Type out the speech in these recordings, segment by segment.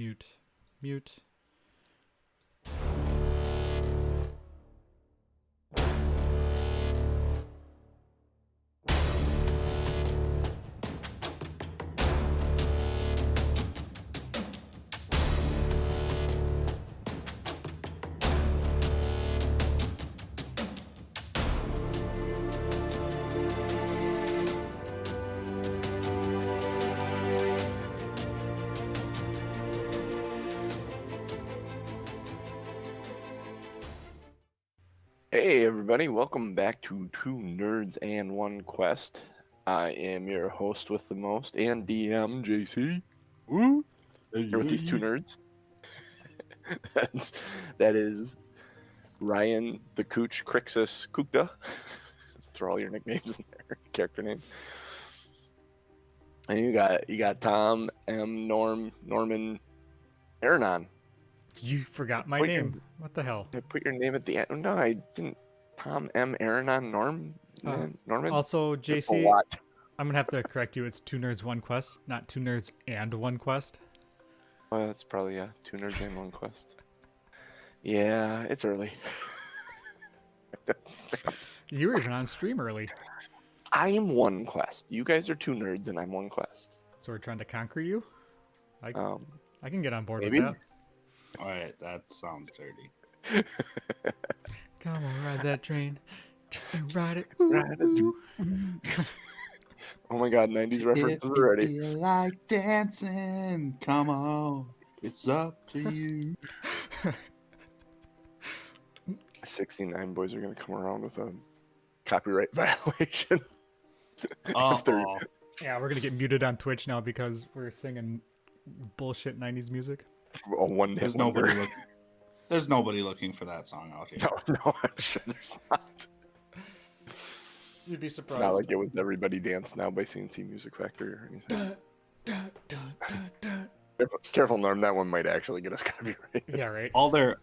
Mute. Mute. Hey everybody, welcome back to Two Nerds and One Quest. I am your host with the most and DM JC. Woo! Here with these two nerds. that is Ryan the Cooch Krixis Kukta. Just throw all your nicknames in there, character name. And you got Tom M Norman Aronan. You forgot my name. What the hell? I put your name at the end. Oh, no, I didn't. Tom M Aronan Norman. Also, JC, I'm gonna have to correct you. It's Two Nerds One Quest, not Two Nerds and One Quest. Well, that's probably Two Nerds and One Quest. Yeah, it's early. You were even on stream early. I am One Quest. You guys are Two Nerds, and I'm One Quest. So we're trying to conquer you. I can get on board maybe? with that. All right, that sounds dirty. Come on, ride that train. Ride it. Ride it. Oh my god, 90s references already. If you like dancing, come on. It's up to you. 69 boys are going to come around with a copyright violation. Oh, Yeah, we're gonna get muted on Twitch now because we're singing bullshit 90s music. Oh, one there's nobody looking. There's nobody looking for that song out here. No, I'm sure there's not. You'd be It's surprised. not like it was Everybody Dance Now by CNC Music Factory or anything. Careful, Norm. That one might actually get us copyrighted. Yeah, right. All their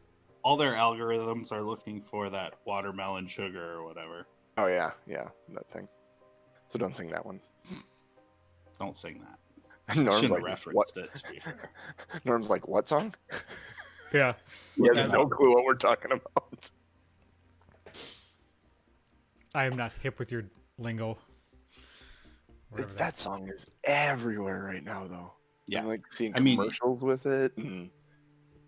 algorithms are looking for that watermelon sugar or whatever. Oh yeah, that thing. So don't sing that one. Don't sing that. Norm's Shouldn't like, have referenced what? it, to be fair. Norm's like, what song? Yeah. He has no clue what we're talking about. I am not hip with your lingo. That song is everywhere right now, though. Yeah. I'm like seeing I mean, commercials with it. And...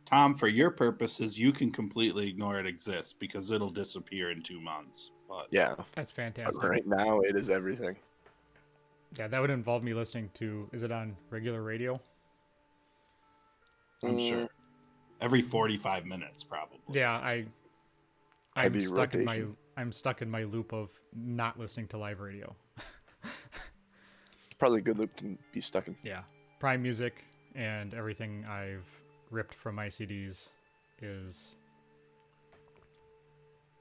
Tom, for your purposes, you can completely ignore it exists because it'll disappear in 2 months. But yeah, that's but fantastic. right now, it is everything. Yeah, that would involve me listening to. Is it on regular radio? I'm sure every 45 minutes, probably. Yeah, I'm Heavy stuck in rotation. I'm stuck in my loop of not listening to live radio. It's probably a good loop to be stuck in. Yeah, Prime Music and everything I've ripped from my CDs is.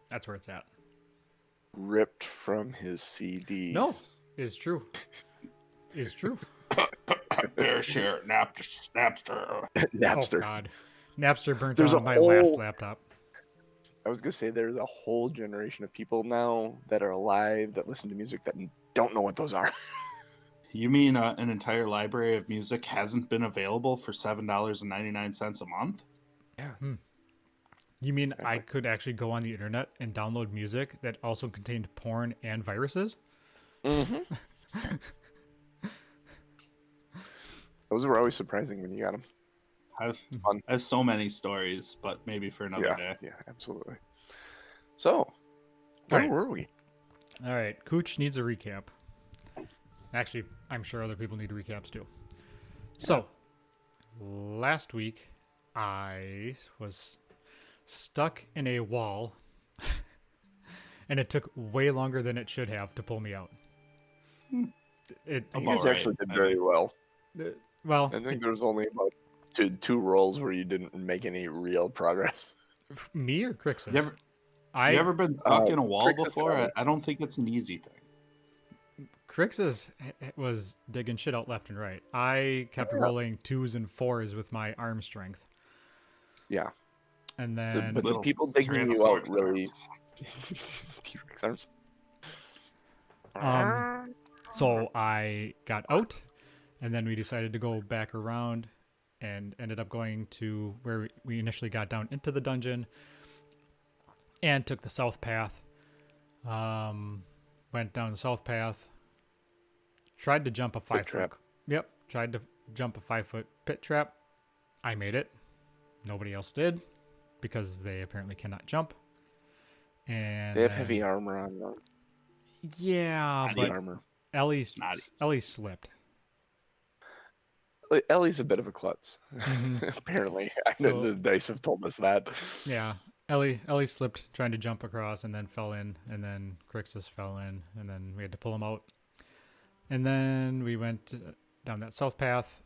That's where it's at. Ripped from his CDs. No, is true. Is true. Fair share, Napster. Napster. Oh God, Napster burnt There's out a my whole- last laptop. I was gonna say there's a whole generation of people now that are alive that listen to music that don't know what those are. You mean an entire library of music hasn't been available for $7.99 a month? Yeah. You mean I could actually go on the internet and download music that also contained porn and viruses? Mm-hmm. Those were always surprising when you got them. I Fun. have so many stories, but maybe for another day. Yeah, absolutely. So, where Right. were we? All right, Cooch needs a recap. Actually, I'm sure other people need recaps too. So, last week I was stuck in a wall, and it took way longer than it should have to pull me out. It You About guys right, actually did I very well. well, I think there was only about two rolls where you didn't make any real progress. me or Crixus? You I ever been stuck in a wall Krixis before? got it. I don't think it's an easy thing. Crixus was digging shit out left and right. I kept rolling 2s and 4s with my arm strength, Yeah. and So, then but the Little people digging you out Tyrannosaurus really. arms. T-Rex arms. so I got out, and then we decided to go back around, and ended up going to where we initially got down into the dungeon and took the south path. Went down the south path, tried to jump a 5 trap. foot. Yep, tried to jump a 5 foot pit trap. I made it. Nobody else did because they apparently cannot jump. And They have heavy armor on them. yeah, Heavy but armor. Ellie Not slipped. Ellie's a bit of a klutz. Mhm. Apparently, I know So- the dice have told us that. Yeah, Ellie slipped trying to jump across and then fell in, and then Krixis fell in, and then we had to pull him out. And then we went down that south path.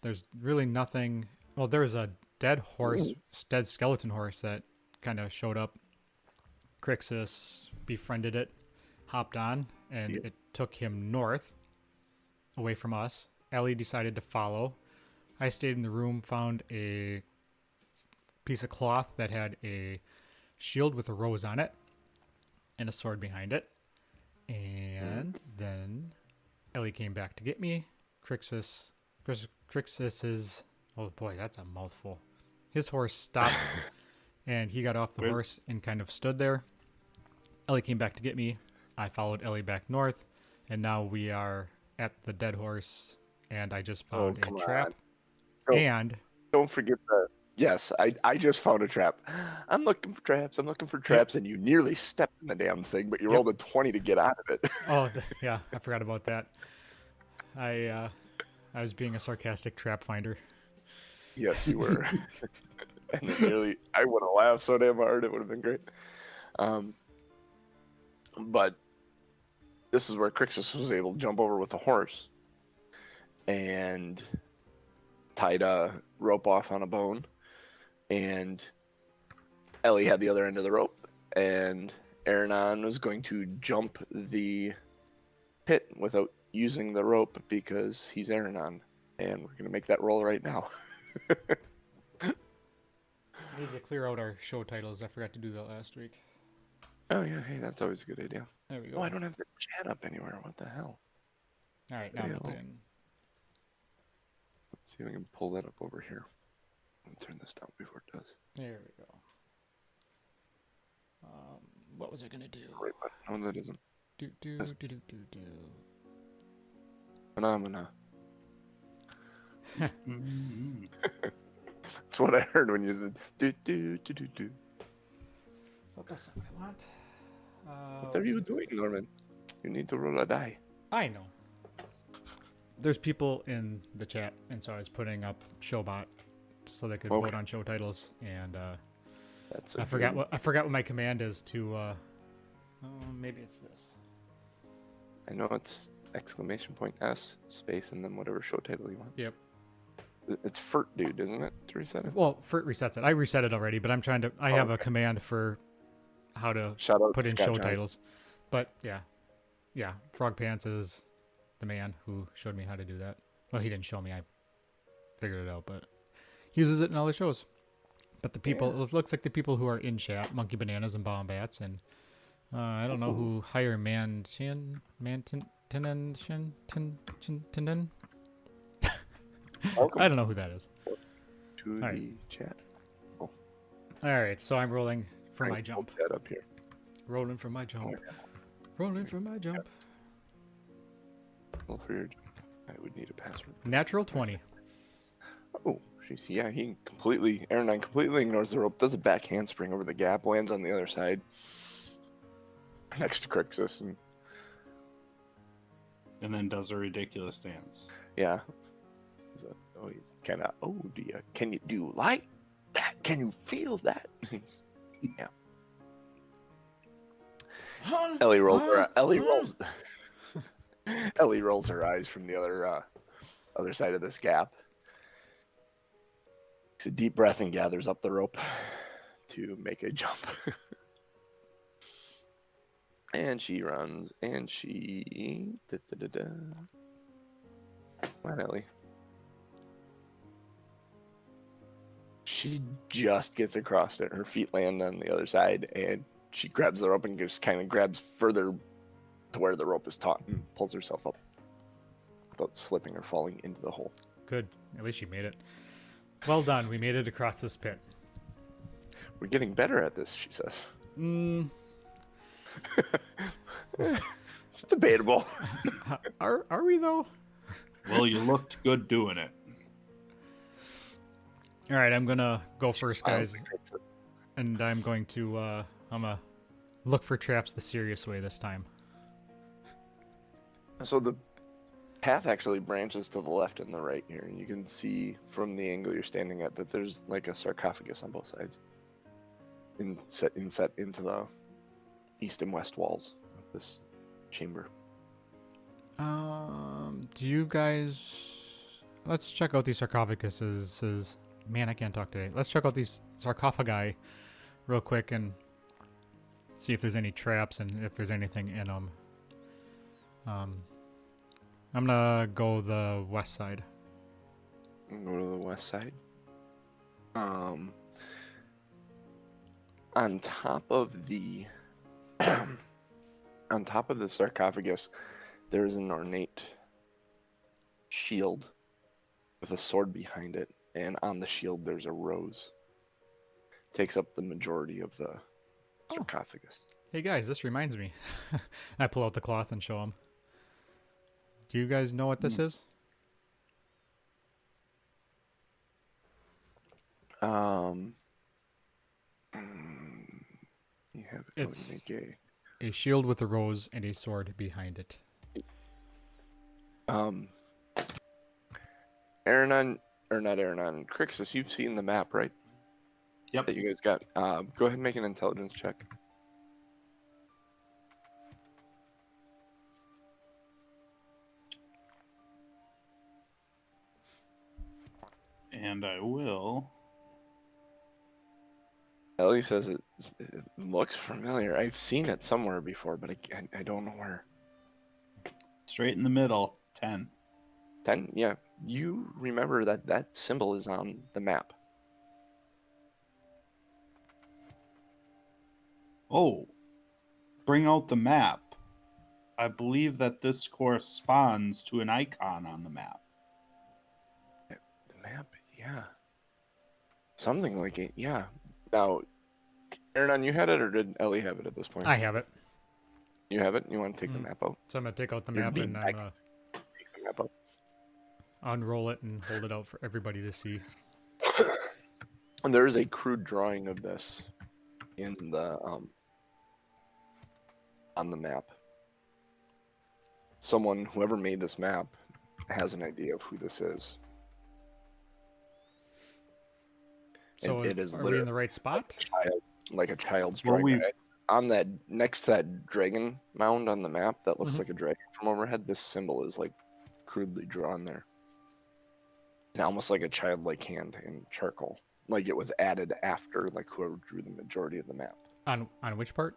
There's really nothing. Well, there was a dead horse, dead skeleton horse that kind of showed up. Krixis befriended it, hopped on, and Yeah. it took him north, away from us. Ellie decided to follow. I stayed in the room, found a piece of cloth that had a shield with a rose on it and a sword behind it. And then Ellie came back to get me. Krixis is, oh boy, that's a mouthful. His horse stopped and he got off the Wait. horse and kind of stood there. Ellie came back to get me. I followed Ellie back north, and now we are at the dead horse, and I just found come a trap. on. Oh. And Don't forget the. Yes, I just found a trap. I'm looking for traps. I'm looking for traps, and you nearly stepped in the damn thing, but you Yep. rolled a 20 to get out of it. yeah, I forgot about that. I was being a sarcastic trap finder. Yes, you were. And it nearly, I would have laughed so damn hard. It would have been great. But this is where Krixis was able to jump over with the horse and tied a rope off on a bone. And Ellie had the other end of the rope, and Aronan was going to jump the pit without using the rope because he's Aronan. And we're going to make that roll right now. I need to clear out our show titles. I forgot to do that last week. Oh, yeah. Hey, that's always a good idea. There we go. Oh, I don't have the chat up anywhere. What the hell? All right, now I'm Yeah. gonna put in. Let's see if I can pull that up over here. Let me turn this down before it does. There we go. What was I gonna do? Right button. No, that isn't. Do. Phenomena. Mm-hmm. That's what I heard when you said do. What that's what I want. What are you doing, Norman? You need to roll a die. I know. There's people in the chat, and so I was putting up Showbot so they could Okay. vote on show titles. And That's I forgot what my command is to. Maybe it's this. I know it's !S space and then whatever show title you want. Yep. It's FERT, dude, isn't it? To reset it. Well, Fert resets it. I reset it already, but I'm trying to. I have a Okay. command for how to Shout out put to in Scott show Johnson. titles. But yeah, Frog Pants is the man who showed me how to do that. Well, he didn't show me. I figured it out, but he uses it in all the shows. But the people, Yeah. it looks like the people who are in chat, Monkey Bananas and Bombats, and I don't know who Higher Tinnen. Welcome I don't know who that is. to Alright. the chat. All right, so I'm rolling for I my can jump. put that up here. Rolling for my jump. Oh, Rolling for my jump. Roll for your jump. I would need a password. Natural 20. Oh, jeez. Yeah, Aronan completely ignores the rope, does a back handspring over the gap, lands on the other side next to Krixis, and And then does a ridiculous dance. yeah. He's kind of, can you like that? Can you feel that? Yeah. Ellie rolls her eyes from the other side of this gap. Takes a deep breath and gathers up the rope to make a jump. And she runs, and she... Come on, Ellie. She just gets across it. Her feet land on the other side, and she grabs the rope and just kind of grabs further to where the rope is taut and pulls herself up without slipping or falling into the hole. good. At least you made it. Well done. We made it across this pit. We're getting better at this, she says. It's debatable. Are we though? Well, you looked good doing it. All right, I'm gonna go first, I don't guys, think it's a- and I'm going to I'm gonna look for traps the serious way this time. So the path actually branches to the left and the right here. And you can see from the angle you're standing at that there's like a sarcophagus on both sides. Inset into the east and west walls of this chamber. Do you guys? Let's check out these sarcophaguses. Man, I can't talk today. Let's check out these sarcophagi real quick and see if there's any traps and if there's anything in them. I'm gonna go the west side. Go to the west side. On top of the on top of the sarcophagus, there is an ornate shield with a sword behind it, and on the shield there's a rose. Takes up the majority of the sarcophagus. Hey guys, this reminds me. I pull out the cloth and show them. Do you guys know what this is? You have It's a shield with a rose and a sword behind it. Aronan, or not Aronan, Krixis, you've seen the map, right? Yep. That you guys got. Go ahead and make an intelligence check. And I will. Ellie says it looks familiar. I've seen it somewhere before, but I don't know where. Straight in the middle. 10. 10? Yeah. You remember that symbol is on the map. Oh. Bring out the map. I believe that this corresponds to an icon on the map. The map, yeah. Something like it, yeah. Now, Aronan, you had it, or did Ellie have it at this point? I have it. You have it? You want to take the map out? So I'm gonna take out the You're map being and I'm back. gonna Take the map out. unroll it and hold it out for everybody to see. And there is a crude drawing of this in the on the map. Whoever made this map, has an idea of who this is. So it is are we in the right spot? Like a child's Well, drawing. On that, next to that dragon mound on the map that looks Mhm. like a dragon from overhead, this symbol is like crudely drawn there. And almost like a childlike hand in charcoal. Like it was added after like whoever drew the majority of the map. On which part?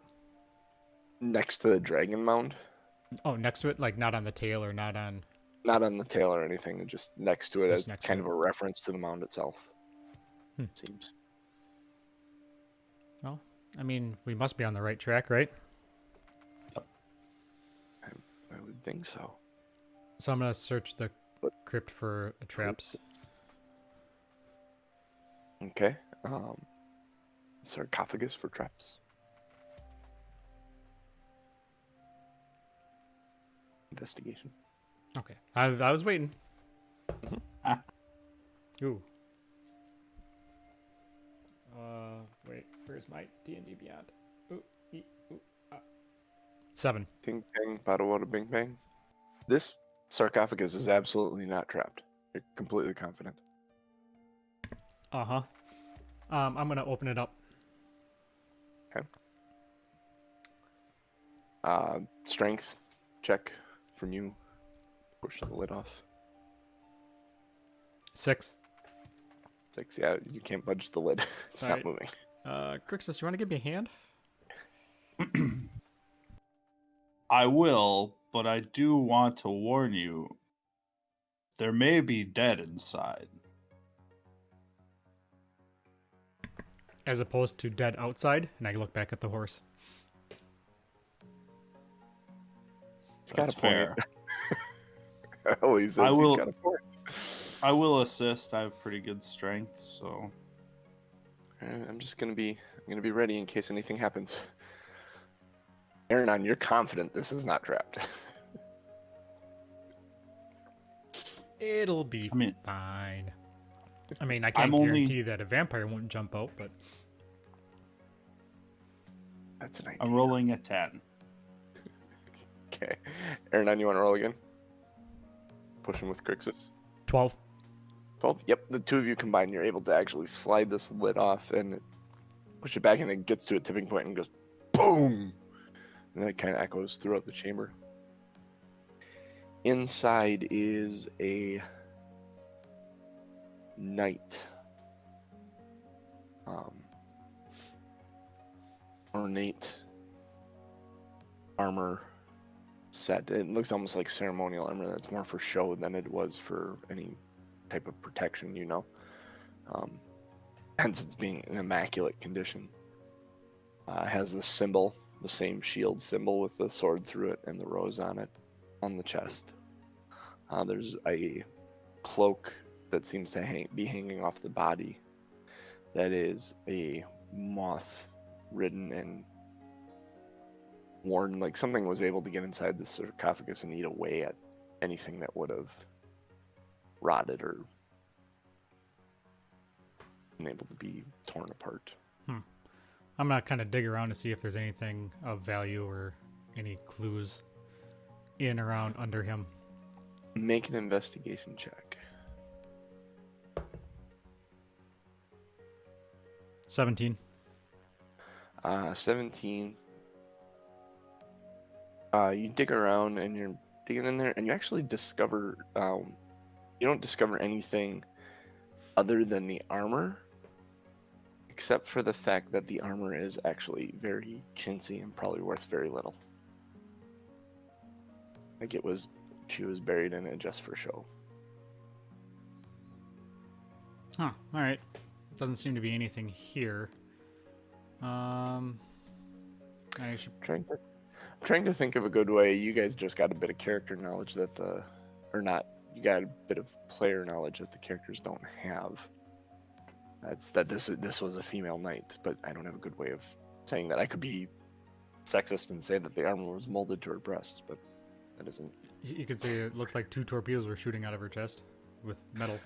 Next to the dragon mound. Oh, next to it, like not on the tail or not on. Not on the tail or anything, just next to it Just as next to kind it. of a reference to the mound itself. Hmm. Seems. Well, I mean, we must be on the right track, right? I would think so. So I'm gonna search the crypt for traps. Okay. Sarcophagus for traps. Investigation. Okay, I was waiting. Ah. Ooh. Wait, where's my D&D Beyond? Ooh, 7. Ting tang, bada wada bing bang. This sarcophagus is absolutely not trapped. You're completely confident. Uh-huh. I'm gonna open it up. Okay. Strength check from you. Push the lid off. 6. 6. Yeah, you can't budge the lid. It's Alright. not moving. Krixis, you want to give me a hand? I will, but I do want to warn you. There may be dead inside. As opposed to dead outside, and I look back at the horse. He's got That's a point. fair. Oh, he says I will- he's got a point. I will assist. I have pretty good strength, so I'm gonna be ready in case anything happens. Aronan, you're confident this is not trapped. It'll be I mean- fine. I mean, I can't I'm only- guarantee that a vampire won't jump out, but That's an idea. I'm rolling a 10. Okay. Aronan, you want to roll again? Pushing with Krixis. 12. 12? Yep, the two of you combined, you're able to actually slide this lid off and push it back, and it gets to a tipping point and goes boom! And then it kind of echoes throughout the chamber. Inside is a knight. Ornate armor set. It looks almost like ceremonial armor that's more for show than it was for any type of protection, you know. Hence it's being in immaculate condition. Has the symbol, the same shield symbol with the sword through it and the rose on it, on the chest. There's a cloak that seems to be hanging off the body that is a moth-ridden and worn, like something was able to get inside the sarcophagus and eat away at anything that would have rotted or been able to be torn apart. I'm gonna kind of dig around to see if there's anything of value or any clues in, around, under him. Make an investigation check. 17. 17. You dig around and you're digging in there, and you actually discover you don't discover anything other than the armor, except for the fact that the armor is actually very chintzy and probably worth very little. Like she was buried in it just for show. Huh. All right. Doesn't seem to be anything here. I should. I'm trying to think of a good way. You guys just got a bit of character knowledge that you got a bit of player knowledge that the characters don't have. That's that this was a female knight, but I don't have a good way of saying that. I could be sexist and say that the armor was molded to her breasts, but that isn't. You could say it looked like 2 torpedoes were shooting out of her chest with metal.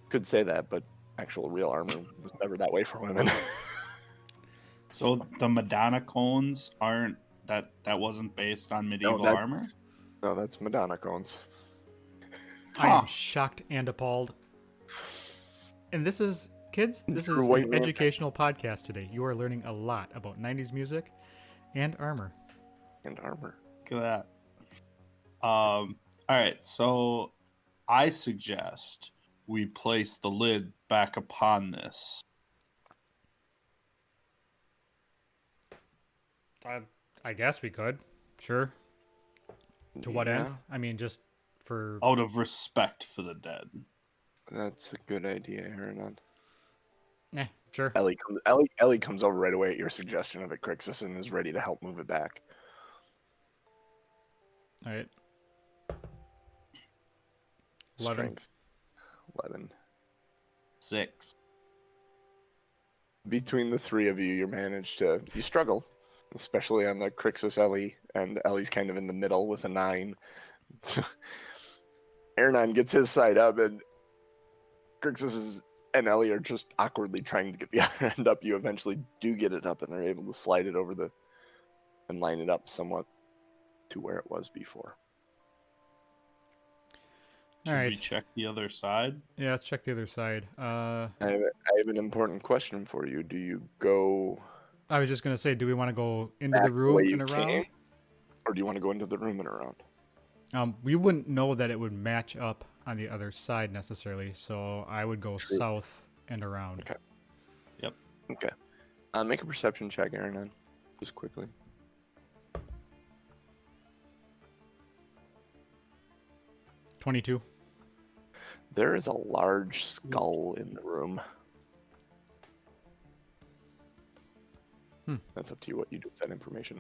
Could say that, but actual real armor was never that way for women. So the Madonna cones aren't that wasn't based on medieval armor? No, that's Madonna cones. I am shocked and appalled. And this is, kids, this is white an man. educational podcast today. You are learning a lot about 90s music and armor. And armor. Look at that. All right, so I suggest we place the lid back upon this. I guess we could. Sure. To what end? Yeah, I mean, just for... Out of respect for the dead. that's a good idea, Aronan. Sure. Ellie comes over right away at your suggestion of it, Krixis, and is ready to help move it back. All right. 11. Strength. 11. 6. Between the three of you, you struggle, especially on the Krixis Ellie, and Ellie's kind of in the middle with a 9. Aronan gets his side up, and Krixis and Ellie are just awkwardly trying to get the other end up. You eventually do get it up and are able to slide it over and line it up somewhat to where it was before. Should All right. we check the other side? Yeah, let's check the other side. I have an important question for you. Do you go I was just going to say, do we want to go into back the room way you and around? came, or do you want to go into the room and around? We wouldn't know that it would match up on the other side necessarily, so I would go True. south and around. Okay. Yep. Okay. Make a perception check, Aronan, just quickly. 22. There is a large skull in the room. That's up to you what you do with that information.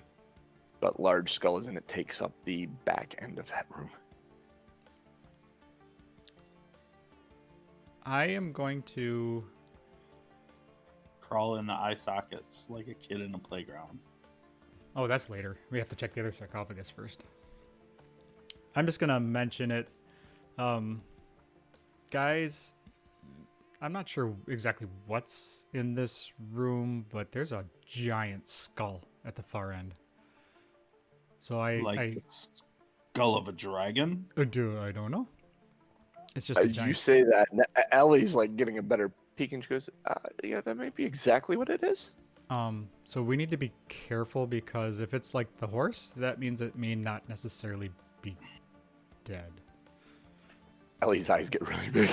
But large skull is in it takes up the back end of that room. I am going to. Crawl in the eye sockets like a kid in a playground. Oh, that's later. We have to check the other sarcophagus first. I'm just gonna mention it. Guys, I'm not sure exactly what's in this room, but there's a giant skull at the far end. So I The skull of a dragon? I don't know. It's just a giant. You say that, and Ellie's like getting a better peek, and she goes, "Yeah, that might be exactly what it is." So we need to be careful because if it's like the horse, that means it may not necessarily be dead. Ellie's eyes get really big.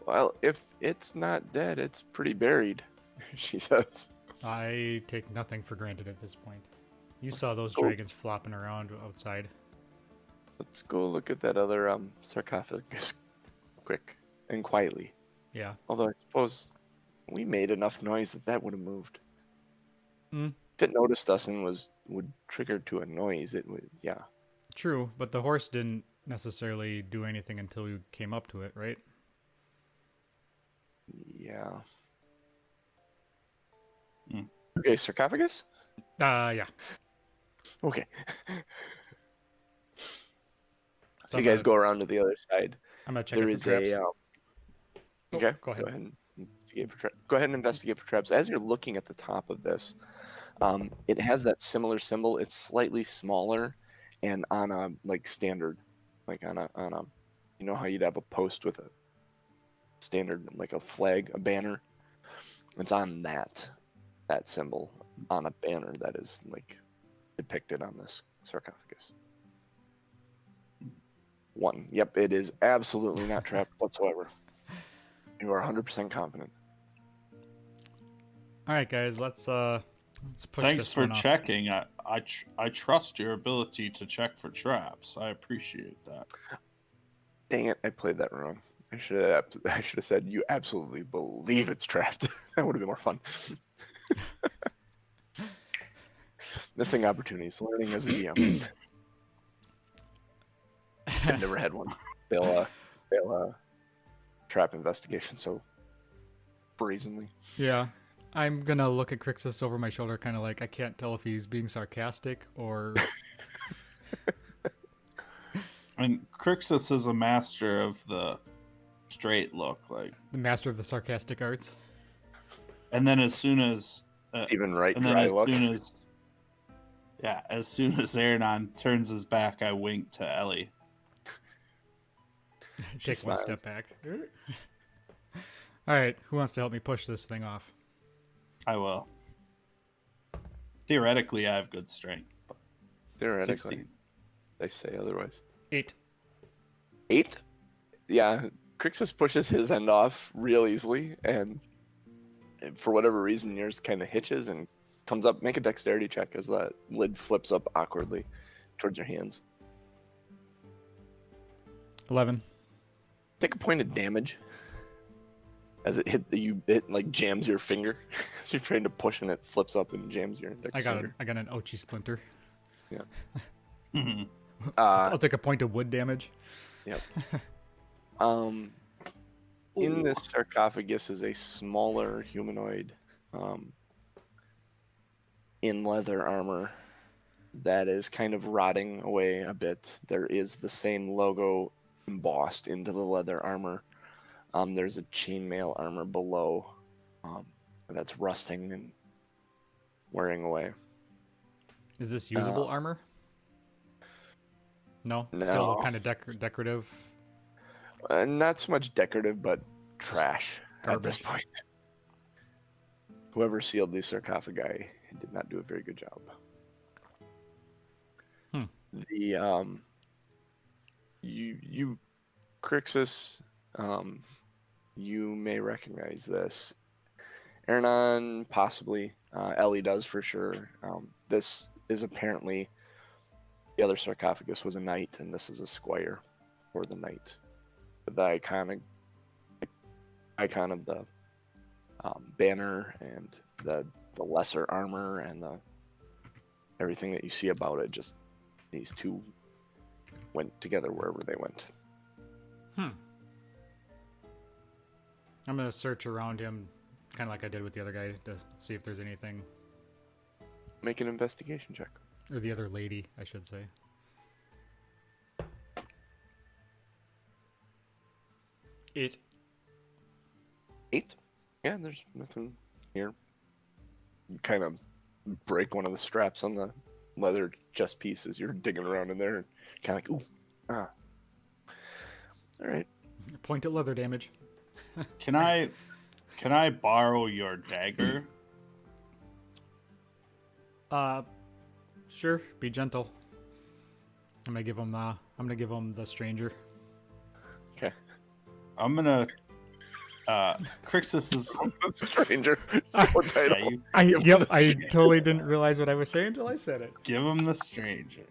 Well, if it's not dead, it's pretty buried, she says. I take nothing for granted at this point. You saw those go. dragons flopping around outside. Let's go look at that other sarcophagus quick and quietly. Yeah. Although I suppose we made enough noise that would have moved. Mm. If it noticed us and would trigger to a noise, it would, yeah. True, but the horse didn't necessarily do anything until we came up to it, right? Yeah. Hmm. Okay, sarcophagus? Yeah. Okay. So So you guys go around to the other side. I'm gonna check There it is for traps. Okay, go ahead. and investigate for traps. Go ahead and investigate for traps. As you're looking at the top of this, it has that similar symbol. It's slightly smaller, and on a like standard, like on a you know how you'd have a post with a standard like a flag, a banner. It's on that symbol on a banner that is like depicted on this sarcophagus. One. Yep, it is absolutely not trapped whatsoever. You are 100% confident. All right, guys, let's push Thanks this for one off. checking. I trust your ability to check for traps. I appreciate that. Dang it, I played that wrong. I should have said you absolutely believe it's trapped. That would have been more fun. Missing opportunities, learning as a DM. I've never had one. Fail trap investigation so brazenly. Yeah. I'm gonna look at Krixis over my shoulder, kind of like I can't tell if he's being sarcastic or. I mean, Krixis is a master of the straight look, like, the master of the sarcastic arts. and then as soon as Even right, and then dry as look. soon as Aronan turns his back, I wink to Ellie. Take one smiles. step back. All right, who wants to help me push this thing off? I will. Theoretically, I have good strength. But Theoretically, 16. they say otherwise. 8. 8? Yeah, Krixis pushes his end off real easily, and for whatever reason, yours kind of hitches and comes up. Make a dexterity check as that lid flips up awkwardly towards your hands. 11. Take a point of damage as it like jams your finger as you're trying to push and it flips up and jams your index I got finger. an ouchie splinter. Mhm. I'll take a point of wood damage. Yep. In this sarcophagus is a smaller humanoid in leather armor that is kind of rotting away a bit. There is the same logo embossed into the leather armor. There's a chainmail armor below that's rusting and wearing away. Is this usable armor? No? No. Still kind of decorative? Not so much decorative, but trash at this garbage. point. Whoever sealed the sarcophagi did not do a very good job. The you Krixis, you may recognize this. Aronan, possibly. Ellie does for sure. This is apparently the other sarcophagus was a knight, and this is a squire for the knight. The icon of the banner and the lesser armor and the everything that you see about it. Just these two went together wherever they went. I'm gonna search around him, kind of like I did with the other guy, to see if there's anything, Make an investigation check. or the other lady, I should say. 8. 8? Yeah, there's nothing here. You kind of break one of the straps on the leather chest piece as you're digging around in there, and kind of like, ooh, ah. All right. Point at leather damage. Can I borrow your dagger? Sure. Be gentle. I'm gonna give him the stranger. Okay. I'm gonna. Krixis is. Stranger. Yeah, I totally didn't realize what I was saying until I said it. give him the stranger.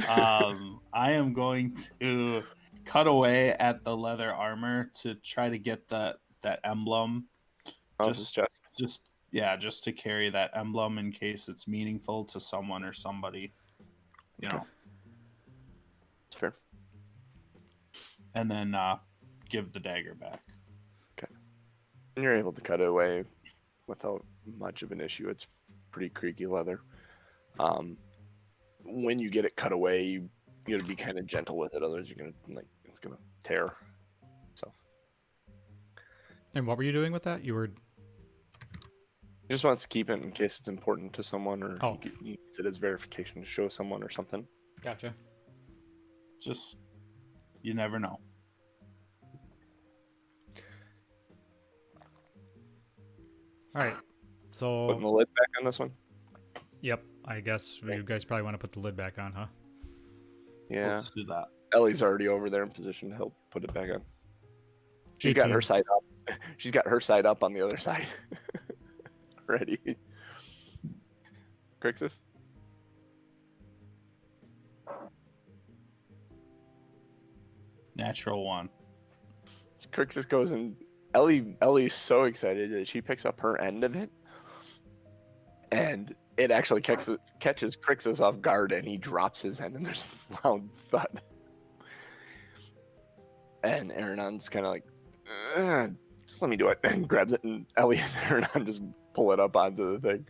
I am going to cut away at the leather armor to try to get that emblem. Just Just to carry that emblem in case it's meaningful to someone or somebody. You know. it's fair. And then give the dagger back. And you're able to cut it away without much of an issue. It's pretty creaky leather. When you get it cut away, you got to be kind of gentle with it, otherwise you're gonna it's gonna tear. So And what were you doing with that? You were. he just wants to keep it in case it's important to someone, or Oh. he needs it as verification to show someone or something. Gotcha. Just you never know. All right. Putting the So, lid back on this one. yep. I guess you guys probably want to put the lid back on, huh? Yeah, Let's do that. Ellie's already over there in position to help put it back on. She's got 18. her side up. She's got her side up on the other side. Ready. Krixis? Natural one. Krixis goes, and Ellie's so excited that she picks up her end of it, and it actually catches Krixis off guard, and he drops his end, and there's a loud thud. And Aronon's kind of like, just let me do it, and grabs it, and Ellie and Aronan just pull it up onto the thing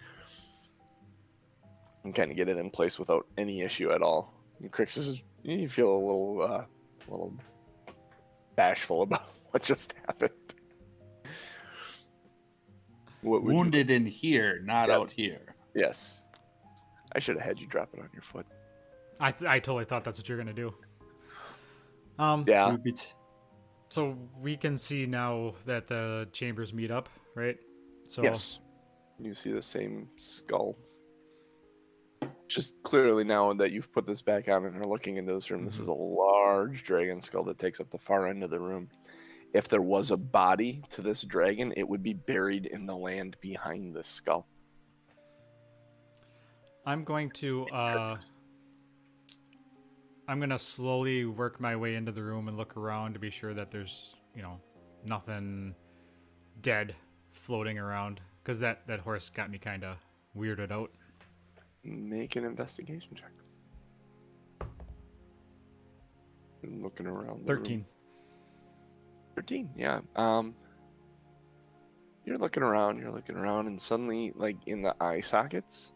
and kind of get it in place without any issue at all. And Krixis, you feel a little bashful about what just happened. What would you- Wounded in here, not Yep. out here. Yes. I should have had you drop it on your foot. I totally thought that's what you're gonna do. Yeah. Would be t- So we can see now that the chambers meet up, right? So Yes. You see the same skull. Just clearly now that you've put this back on and are looking into this room, this is a large dragon skull that takes up the far end of the room. If there was a body to this dragon, it would be buried in the land behind this skull. I'm going to slowly work my way into the room and look around to be sure that there's, nothing dead floating around, because that horse got me kind of weirded out. Make an investigation check. And looking around. The 13. room. 13, yeah. You're looking around, and suddenly, like in the eye sockets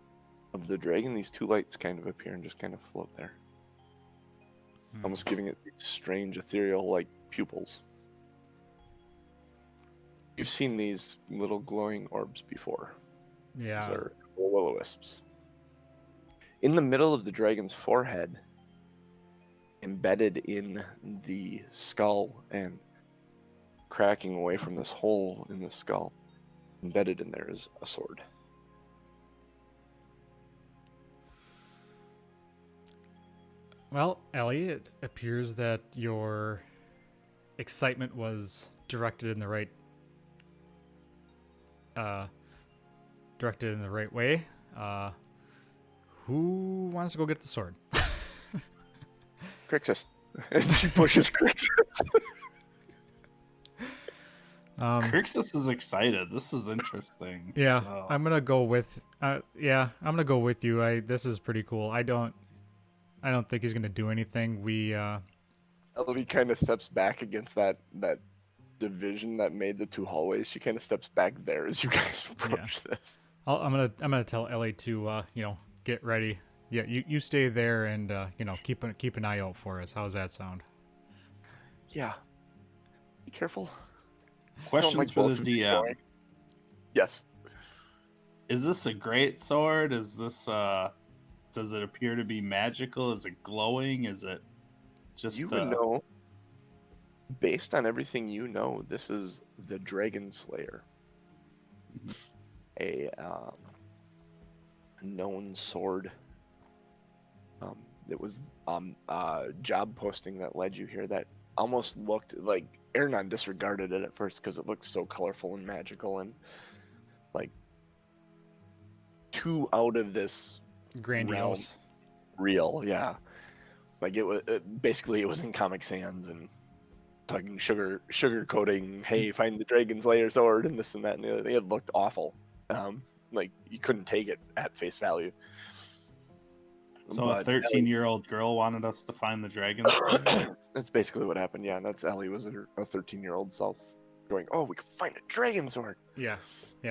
of the dragon, these two lights kind of appear and just kind of float there, almost giving it these strange ethereal like pupils. You've seen these little glowing orbs before. Yeah. These are will-o-wisps. In the middle of the dragon's forehead, embedded in the skull and cracking away from this hole in the skull, embedded in there is a sword. Well, Ellie, it appears that your excitement was directed in the right way. Who wants to go get the sword? Krixis. And she pushes Krixis. Krixis is excited. This is interesting. Yeah, So- I'm gonna go with. I'm gonna go with you. This is pretty cool. I don't think he's gonna do anything. Ellie kind of steps back against that division that made the two hallways. She kind of steps back there as you guys approach this. I'm gonna tell Ellie to get ready. Yeah, you stay there and keep an eye out for us. How's that sound? Yeah. Be careful. Questions for both the of you DM. going. Yes. Is this a great sword? Is this does it appear to be magical? Is it glowing? Is it just You would know, based on everything you know, this is the Dragon Slayer. A known sword. It was a job posting that led you here that almost looked like Aronan disregarded it at first because it looked so colorful and magical and like too out of this Grandiose. real, yeah. Like it was basically it was in Comic Sans and talking sugar coating. Hey, find the Dragon Slayer sword and this and that and the other thing. It looked awful. Like you couldn't take it at face value. so But a 13-year-old girl wanted us to find the dragon sword? that's basically what happened. Yeah, that's Ellie was her 13-year-old self going, "Oh, we can find a dragon sword." Yeah,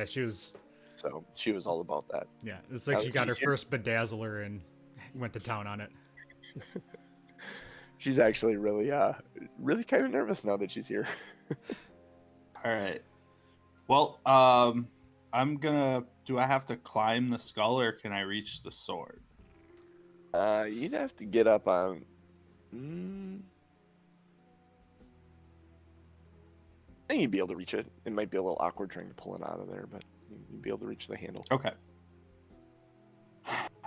she was. So she was all about that. Yeah, it's like Now she that got her she's here- first bedazzler and went to town on it. She's actually really kind of nervous now that she's here. All right. Well, I'm gonna. Do I have to climb the skull, or can I reach the sword? You'd have to get up on. I think you'd be able to reach it. It might be a little awkward trying to pull it out of there, but you'd be able to reach the handle. Okay.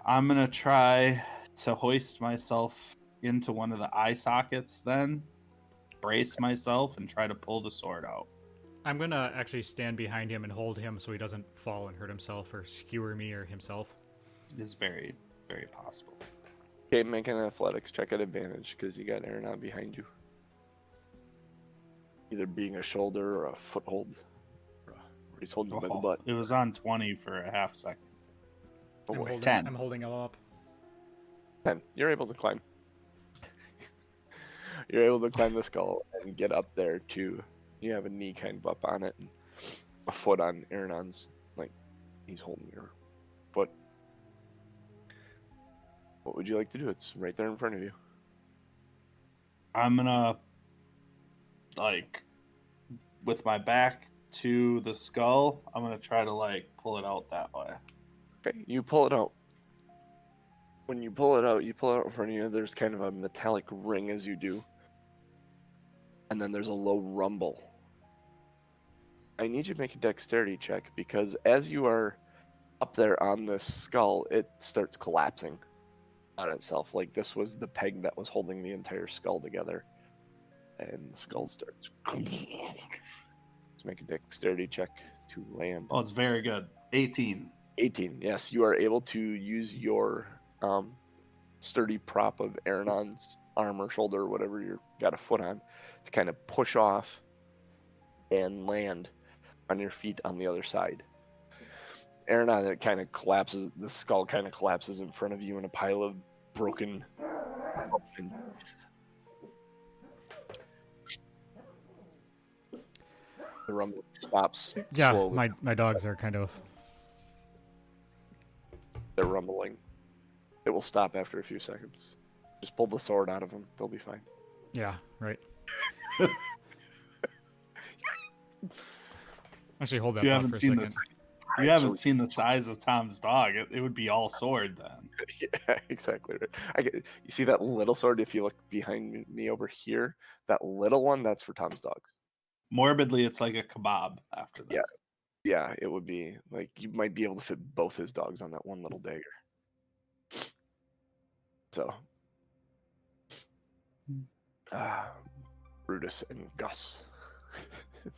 I'm gonna try to hoist myself into one of the eye sockets, then brace myself and try to pull the sword out. I'm gonna actually stand behind him and hold him so he doesn't fall and hurt himself or skewer me or himself. It is very, very possible. Okay, make an athletics check at advantage because you got Aronan behind you. Either being a shoulder or a foothold. Or he's holding you by the butt. It was on 20 for a half second. Oh boy. 10. I'm holding him up. 10. You're able to climb. You're able to climb the skull and get up there too. You have a knee kind of up on it and a foot on Aronon's, like he's holding your foot. What would you like to do? It's right there in front of you. I'm gonna, like, with my back to the skull, I'm gonna try to, like, pull it out that way. Okay, you pull it out. When you pull it out in front of you. There's kind of a metallic ring as you do. And then there's a low rumble. I need you to make a dexterity check because as you are up there on this skull, it starts collapsing on itself. Like this was the peg that was holding the entire skull together. And the skull starts. Let's make a dexterity check to land. Oh, it's very good. 18. 18. Yes, you are able to use your sturdy prop of Aronon's arm or shoulder or whatever you got a foot on to kind of push off and land on your feet on the other side. Aronan, it kind of collapses. The skull kind of collapses in front of you in a pile of broken. The rumble stops. Yeah, slowly. my dogs are kind of. They're rumbling. It will stop after a few seconds. Just pull the sword out of them. They'll be fine. Yeah, right. Actually, hold that You thought haven't for a seen second. this. You haven't seen the size of Tom's dog. It would be all sword then. Yeah, exactly right. You see that little sword? If you look behind me over here, that little one, that's for Tom's dogs. Morbidly, it's like a kebab after that. Yeah. Yeah, it would be like you might be able to fit both his dogs on that one little dagger. So, Brutus and Gus,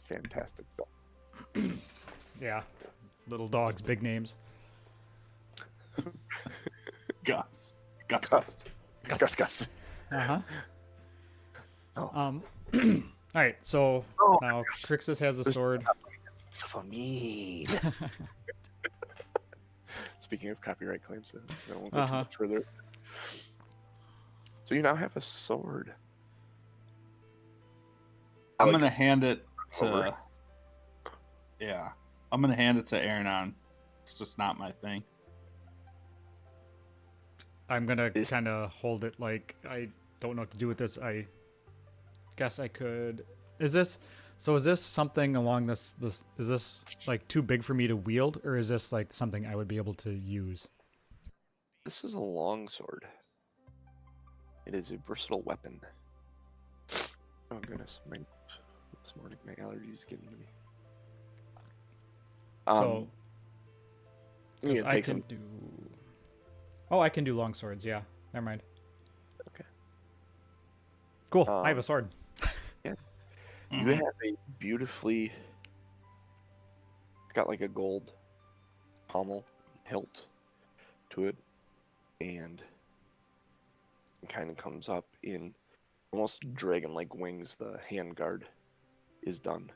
fantastic dog. Yeah, little dogs, big names. Gus. Gus. Uh huh. Oh. All right, so now Krixis has a sword. For me. Speaking of copyright claims, I won't go too much further. So you now have a sword. I'm gonna hand it over. to. Yeah, I'm gonna hand it to Aronan. It's just not my thing. I'm gonna This- kind of hold it like I don't know what to do with this. I guess I could. Is this something along this? Is this like too big for me to wield, or is this like something I would be able to use? This is a longsword. It is a versatile weapon. Oh goodness, this morning my allergies getting to me. So, you 'cause can I take can some. do. Oh, I can do long swords. Yeah, never mind. Okay. Cool. I have a sword. You have a beautifully. It's got like a gold pommel hilt to it, and it kind of comes up in almost dragon-like wings. The handguard is done,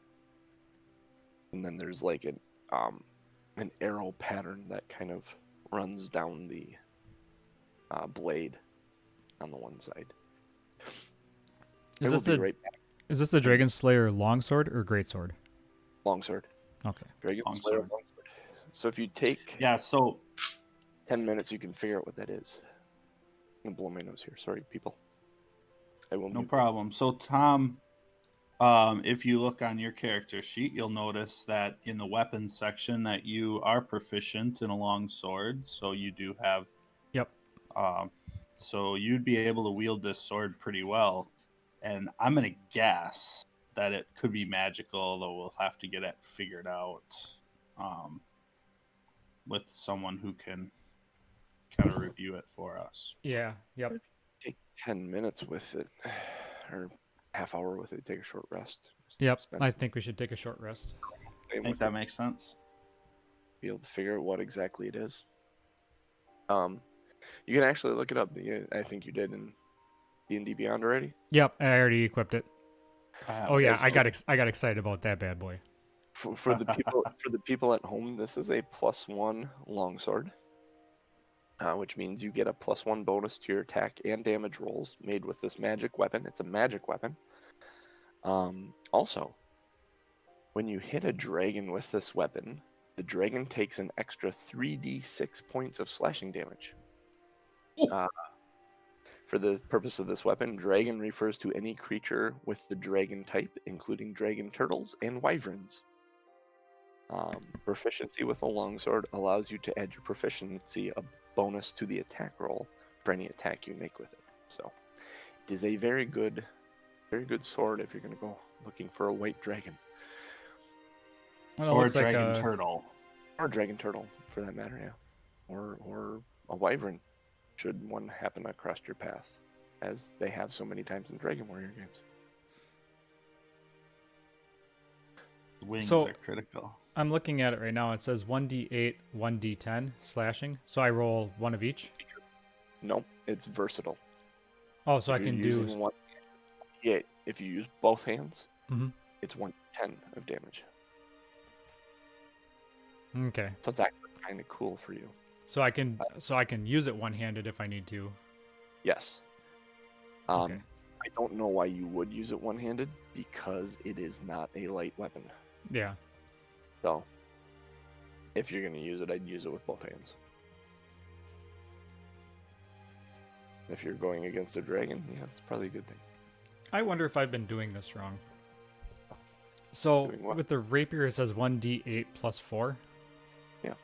and then there's like an arrow pattern that kind of runs down the blade on the one side. Is I will this be the right back. is this the Dragon Slayer longsword or greatsword? Longsword. Okay. Dragon Longsword. Slayer longsword. So if you take Yeah, so 10 minutes, you can figure out what that is. I'm gonna blow my nose here. Sorry, people. I will no mute them. problem. So Tom, if you look on your character sheet, you'll notice that in the weapons section that you are proficient in a long sword. So you do have. Yep. So you'd be able to wield this sword pretty well, and I'm gonna guess that it could be magical, although we'll have to get it figured out with someone who can kind of review it for us. Yeah. Yep. Take 10 minutes with it, or half hour with it. Take a short rest. Just Yep. spend I some think we should take a short rest. time I think with that it, makes sense. be able to figure out what exactly it is. You can actually look it up. I think you did in D&D Beyond already. Yep. I already equipped it. Oh yeah, Okay, I so- got I got excited about that bad boy. For the people at home, this is a +1 longsword, which means you get a +1 bonus to your attack and damage rolls made with this magic weapon. It's a magic weapon. Also, when you hit a dragon with this weapon, the dragon takes an extra 3d6 points of slashing damage. For the purpose of this weapon, dragon refers to any creature with the dragon type, including dragon turtles and wyverns. Proficiency with a longsword allows you to add your proficiency a bonus to the attack roll for any attack you make with it. So it is a very good sword if you're going to go looking for a white dragon Well, it Or a looks like dragon turtle. or a dragon turtle for that matter, yeah, or a wyvern should one happen across your path, as they have so many times in Dragon Warrior games. Wings So- are critical. I'm looking at it right now. It says 1d8, 1d10 slashing. So I roll one of each. Nope, it's versatile. Oh, so I If you're can using do. one. Yeah, if you use both hands, Mhm. it's 110 of damage. Okay. So it's actually kind of cool for you. So I can use it one-handed if I need to. Yes. Okay. I don't know why you would use it one-handed, because it is not a light weapon. Yeah. So, if you're going to use it, I'd use it with both hands. If you're going against a dragon, yeah, it's probably a good thing. I wonder if I've been doing this wrong. So Doing what? with the rapier, it says 1d8 plus 4. Yeah.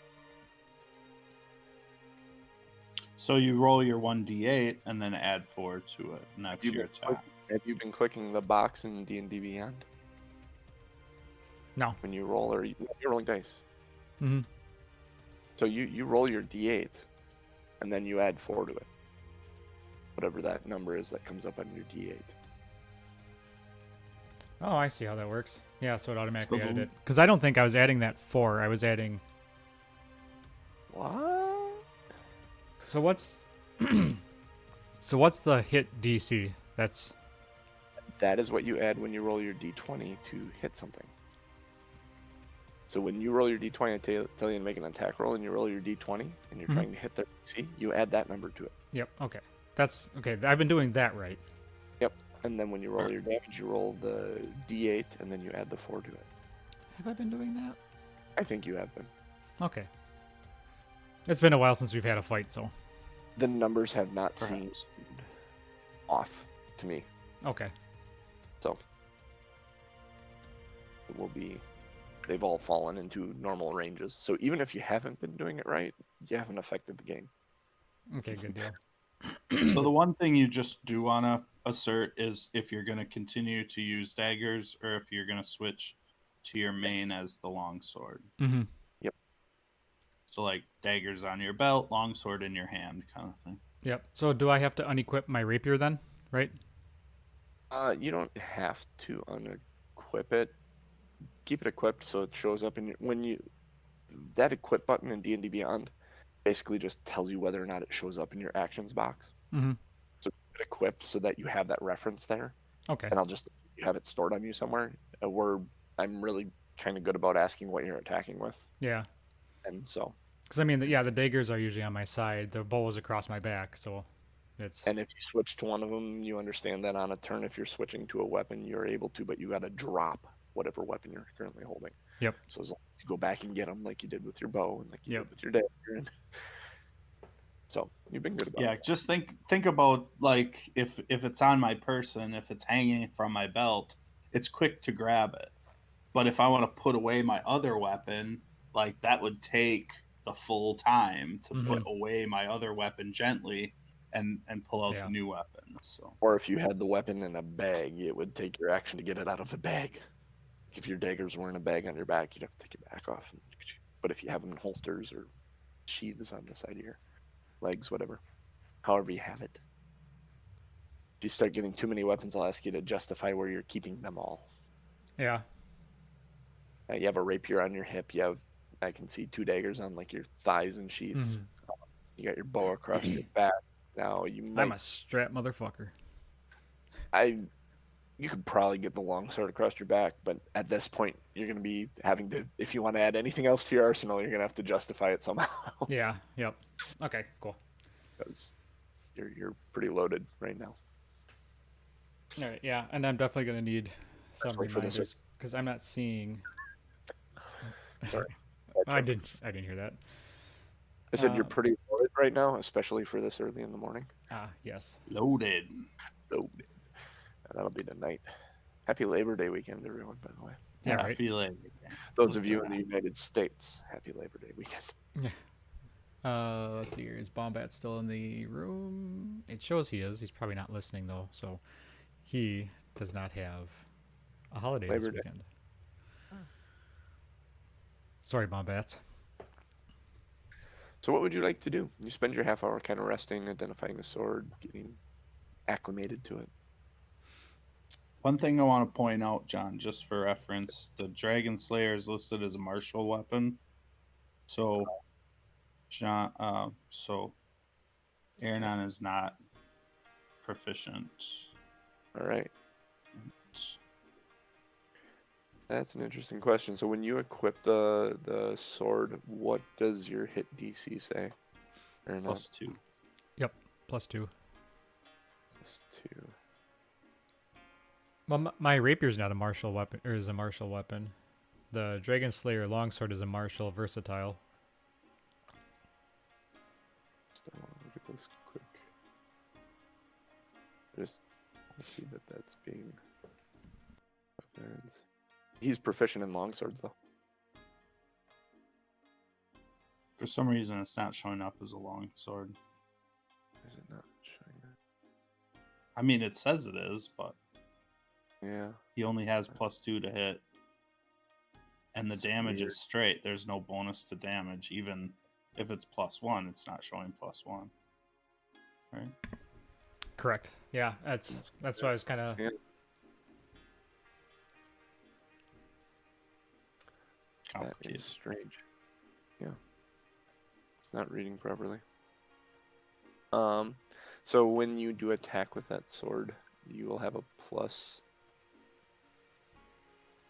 So you roll your 1d8 and then add 4 to it, and that's You've your been attack. Have you been clicking the box in D&D Beyond No. when you roll, or you're rolling dice? Mm-hmm. So you roll your d8, and then you add 4 to it. Whatever that number is that comes up on your d8. Oh, I see how that works. Yeah, so it automatically So added the- it. Because I don't think I was adding that 4. I was adding. What? So what's so what's the hit DC? That is what you add when you roll your d20 to hit something. So when you roll your d20 and tell you to make an attack roll, and you roll your d20 and you're Mhm. trying to hit their DC, you add that number to it. Yep. Okay. That's okay. I've been doing that right. Yep. And then when you roll your damage, you roll the d8, and then you add the 4 to it. Have I been doing that? I think you have been. Okay. It's been a while since we've had a fight, so. The numbers have not Perhaps. seemed off to me, Okay. so it will be. They've all fallen into normal ranges. So even if you haven't been doing it right, you haven't affected the game. Okay, good deal. So the one thing you just do want to assert is if you're going to continue to use daggers or if you're going to switch to your main as the longsword. Mm-hmm. So like daggers on your belt, longsword in your hand, kind of thing. Yep. So do I have to unequip my rapier then? Right? You don't have to unequip it. Keep it equipped so it shows up in your, that equip button in D&D Beyond basically just tells you whether or not it shows up in your actions box. Mm-hmm. So keep it equipped so that you have that reference there, Okay. and I'll just have it stored on you somewhere. I'm really kind of good about asking what you're attacking with, Yeah. and so. Because I mean, the daggers are usually on my side. The bow is across my back, so it's. And if you switch to one of them, you understand that on a turn, if you're switching to a weapon, you're able to, but you got to drop whatever weapon you're currently holding. Yep. So as long as you go back and get them like you did with your bow and like you Yep. did with your dagger. And so you've been good about Yeah, it. just think about like if it's on my person, if it's hanging from my belt, it's quick to grab it. But if I want to put away my other weapon, like that would take the full time to put away my other weapon gently and pull out the new weapon. So Or if you had the weapon in a bag, it would take your action to get it out of the bag. If your daggers were in a bag on your back, you'd have to take your back off. But if you have them in holsters or sheaths on the side of your legs, whatever, however you have it. If you start getting too many weapons, I'll ask you to justify where you're keeping them all. Yeah. You have a rapier on your hip. I can see 2 daggers on like your thighs and sheaths. You got your bow across your back. Now you might. I'm a strap motherfucker. You could probably get the longsword across your back, but at this point, you're going to be having to. If you want to add anything else to your arsenal, you're going to have to justify it somehow. Yeah. Yep. Okay. Cool. Because you're pretty loaded right now. All right. Yeah, and I'm definitely gonna need some Especially for this- reminders because I'm not seeing. Sorry. I didn't hear that. I said you're pretty loaded right now, especially for this early in the morning. Yes. loaded. Loaded. That'll be tonight. Happy Labor Day weekend, everyone, by the way. Yeah. I Right. feel like Those of you in the United States, happy Labor Day weekend. Let's see here. Is Bombat still in the room? It shows he is. He's probably not listening though, so he does not have a holiday Labor this Day. weekend. Sorry, Bombats. So what would you like to do? You spend your half hour kind of resting, identifying the sword, getting acclimated to it. one thing I want to point out, John, just for reference, the Dragon Slayer is listed as a martial weapon. So, Aronan is not proficient. All right. That's an interesting question. So when you equip the sword, what does your hit DC say? Or not? +2. Yep. +2. +2. Well, my rapier's not a martial weapon, or is a martial weapon. The Dragon Slayer longsword is a martial versatile. Just I want to look at this quick. Just to see that that's being weapons. He's proficient in longswords, though. For some reason, it's not showing up as a long sword. Is it not showing that? I mean, it says it is, but Yeah. he only has +2 to hit. And the That's damage weird. is straight. There's no bonus to damage. Even if it's +1, it's not showing +1. Right? Correct. Yeah, that's why I was kind of. Yeah. That Complicated. is strange. Yeah. It's not reading properly. So when you do attack with that sword, you will have a plus.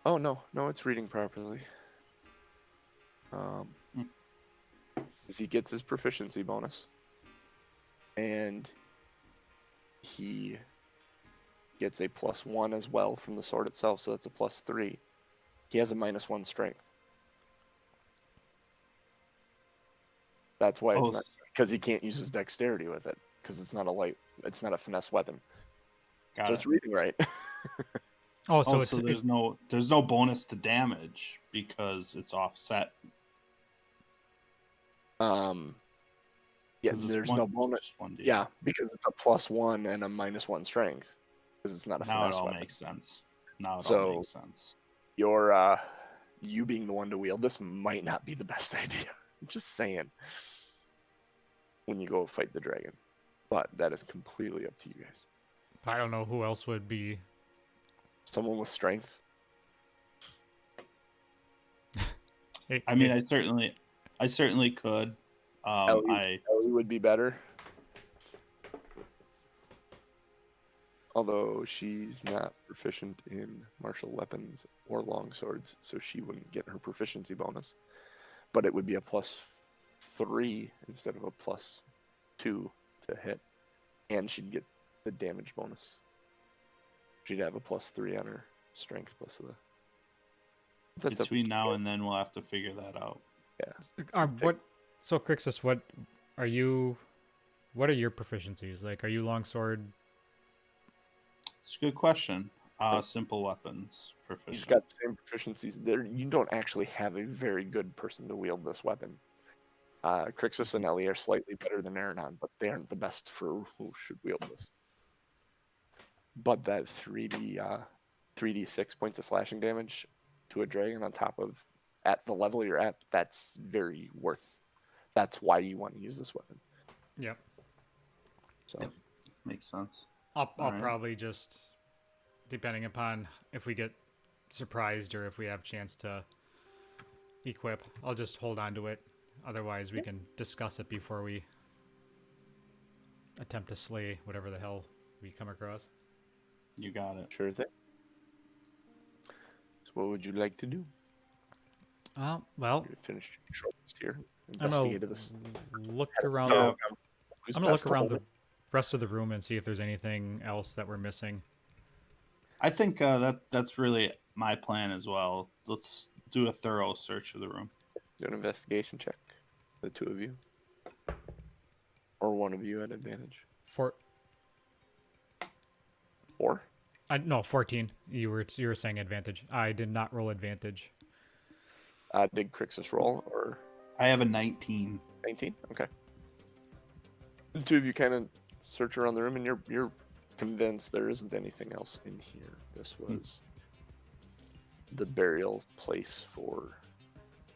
Oh no, it's reading properly. Because he gets his proficiency bonus. And he gets a +1 as well from the sword itself, so that's a +3. He has a -1 strength. That's why it's not, because he can't use his dexterity with it, because it's not a finesse weapon. Got So it. it's reading right. Oh, So, so there's no bonus to damage because it's offset. Yeah, 'Cause it's there's one- no bonus. just 1d8. Yeah, because it's a +1 and a -1 strength, because it's not a Now it finesse all weapon. makes sense. Now it all So- makes sense. You being the one to wield this might not be the best idea. I'm just saying. When you go fight the dragon, but that is completely up to you guys. I don't know who else would be. Someone with strength. I mean, I certainly could. Ellie would be better. Although she's not proficient in martial weapons or longswords, so she wouldn't get her proficiency bonus. But it would be a +3 instead of a +2 to hit. And she'd get the damage bonus. She'd have a +3 on her strength plus the... That's up between to now you. and then, we'll have to figure that out. What? So Krixis, what are you? What are your proficiencies? Like, are you longsword? It's a good question. Simple weapons He's proficient. got the same proficiencies. There, you don't actually have a very good person to wield this weapon. Krixis and Ellie are slightly better than Aronan, but they aren't the best for who should wield this. But that 3d6 points of slashing damage to a dragon on top of, at the level you're at, that's very worth. That's why you want to use this weapon. Yep. So Yep. Makes sense. I'll Alright. probably just, depending upon if we get surprised or if we have a chance to equip, I'll just hold on to it. Otherwise, we can discuss it before we attempt to slay whatever the hell we come across. You got it. sure thing. So what would you like to do? Well, You finished your short list here. I'm gonna Investigated this. look around. Yeah. Who's I'm gonna best look to around hold the rest of the room and see if there's anything else that we're missing. I think that's really my plan as well. Let's do a thorough search of the room. Do an investigation check. The two of you. Or one of you at advantage. 4. 4? No, 14. You were saying advantage. I did not roll advantage. Did Krixis roll or I have a 19. 19? Okay. The two of you kind of search around the room, and you're convinced there isn't anything else in here. This was the burial place for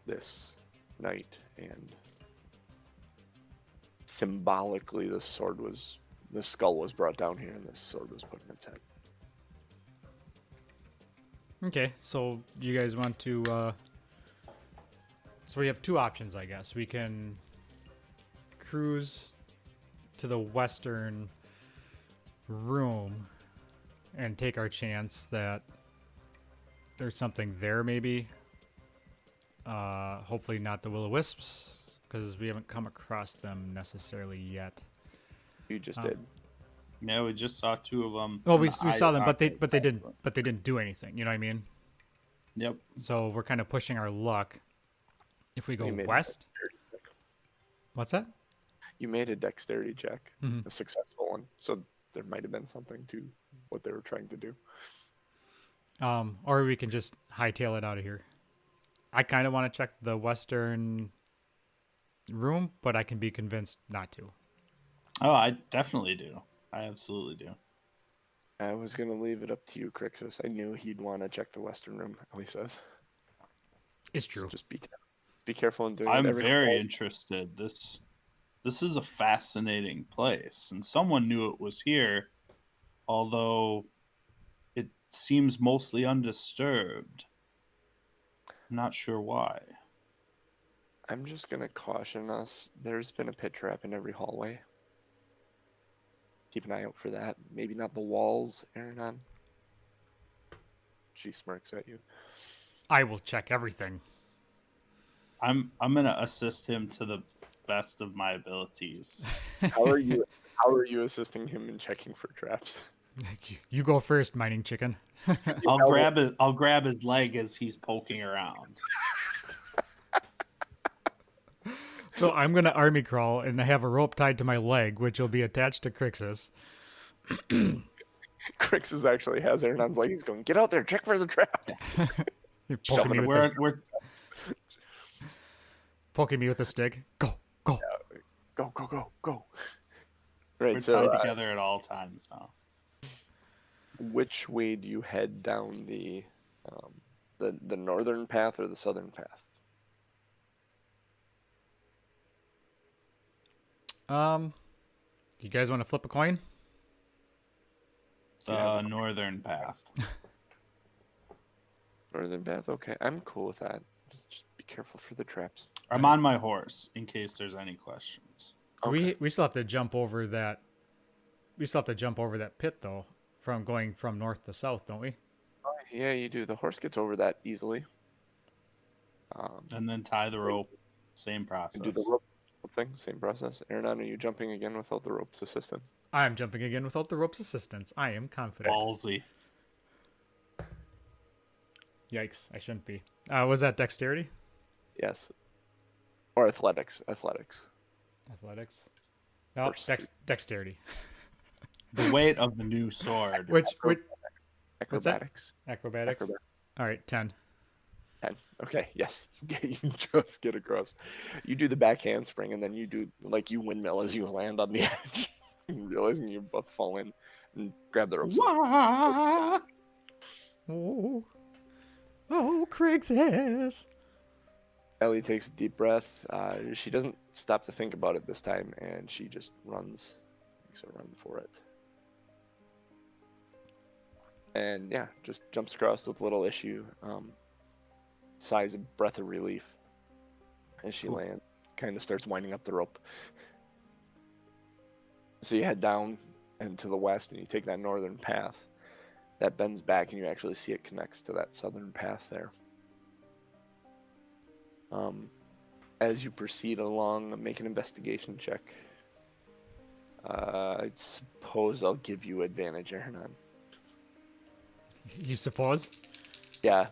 this knight, and symbolically, the skull was brought down here, and this sword was put in its head. Okay, so you guys want to... So we have two options, I guess. We can cruise to the western room and take our chance that there's something there, maybe. Hopefully not the will-o-wisps, because we haven't come across them necessarily yet. You just did. Yeah, we just saw two of them. Well, we saw them, but they didn't do anything. You know what I mean? Yep. So we're kind of pushing our luck. If we go You made a west, dexterity check. what's that? You made a dexterity check, Mhm. a successful one. So there might have been something to what they were trying to do. Or we can just hightail it out of here. I kind of want to check the western room, but I can be convinced not to. Oh, I definitely do. I absolutely do. I was gonna leave it up to you, Krixis. I knew he'd want to check the western room. Ellie says, It's so true. just be careful in doing it. I'm Every very call- interested. This is a fascinating place, and someone knew it was here, although it seems mostly undisturbed. I'm not sure why. I'm just gonna caution us. There's been a pit trap in every hallway. Keep an eye out for that. Maybe not the walls, Aronan. She smirks at you. I will check everything. I'm gonna assist him to the best of my abilities. How are you? How are you assisting him in checking for traps? You go first, mining chicken. I'll grab his leg as he's poking around. So I'm gonna army crawl and I have a rope tied to my leg, which will be attached to Krixis. Krixis actually has Aronon's leg. He's going, get out there, check for the trap. You're Shoving poking me, him. with We're poking me with a stick. Go, go. Go, go, go, go. we're Right, so tied together at all times now. which way do you head down the northern path or the southern path? You guys want to flip a coin? The northern path. Northern path? Okay, I'm cool with that. Just be careful for the traps. I'm on my horse in case there's any questions. Okay. We still have to jump over that. We still have to jump over that pit though, from going from north to south, don't we? Yeah, you do. The horse gets over that easily. And then tie the rope. Same process. Do the rope thing, same process. Aronan, are you jumping again without the rope's assistance? I am jumping again without the rope's assistance. I am confident. Ballsy. Yikes! I shouldn't be. Was that dexterity? Yes. Or athletics. Athletics. Athletics. No, Horse. dexterity. The weight of the new sword. Which What's that? Acrobatics. acrobatics? Acrobat- All right, 10. 10. Okay, yes. You just get across. You do the back handspring, and then you do, like, you windmill as you land on the edge. Realizing you both fall in and grab the ropes. Wah! Oh, Krixis. Ellie takes a deep breath. She doesn't stop to think about it this time, and she just runs. Makes a run for it. And yeah, just jumps across with little issue. Sighs a breath of relief as she lands. Kind of starts winding up the rope. So you head down and to the west, and you take that northern path. That bends back, and you actually see it connects to that southern path there. As you proceed along, make an investigation check. I suppose I'll give you advantage, Aronan. You suppose? Yeah.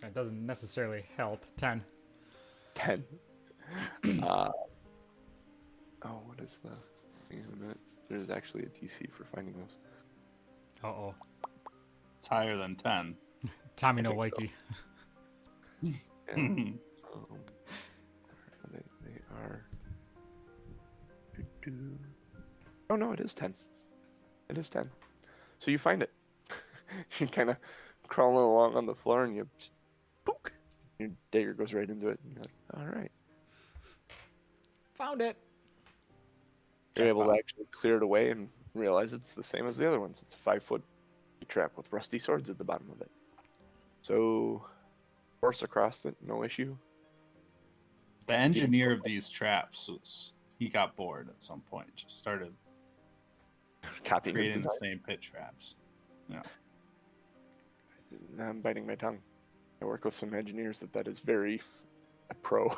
That doesn't necessarily help. 10. 10. What is the... Hang on a minute. There's actually a DC for finding this. Uh-oh. It's higher than 10. Tommy I no think likey. Yeah. They are... Oh no, it is 10. It is 10. So you find it. You kind of crawling along on the floor, and you just... Book! Your dagger goes right into it. And you're like, alright. Found it. You're able to actually clear it away and realize it's the same as the other ones. It's a 5-foot trap with rusty swords at the bottom of it. So, horse across it, no issue. The engineer of these traps, he got bored at some point. Just started Copying his creating the design. same pit traps. Yeah. Now I'm biting my tongue. I work with some engineers that is very a pro.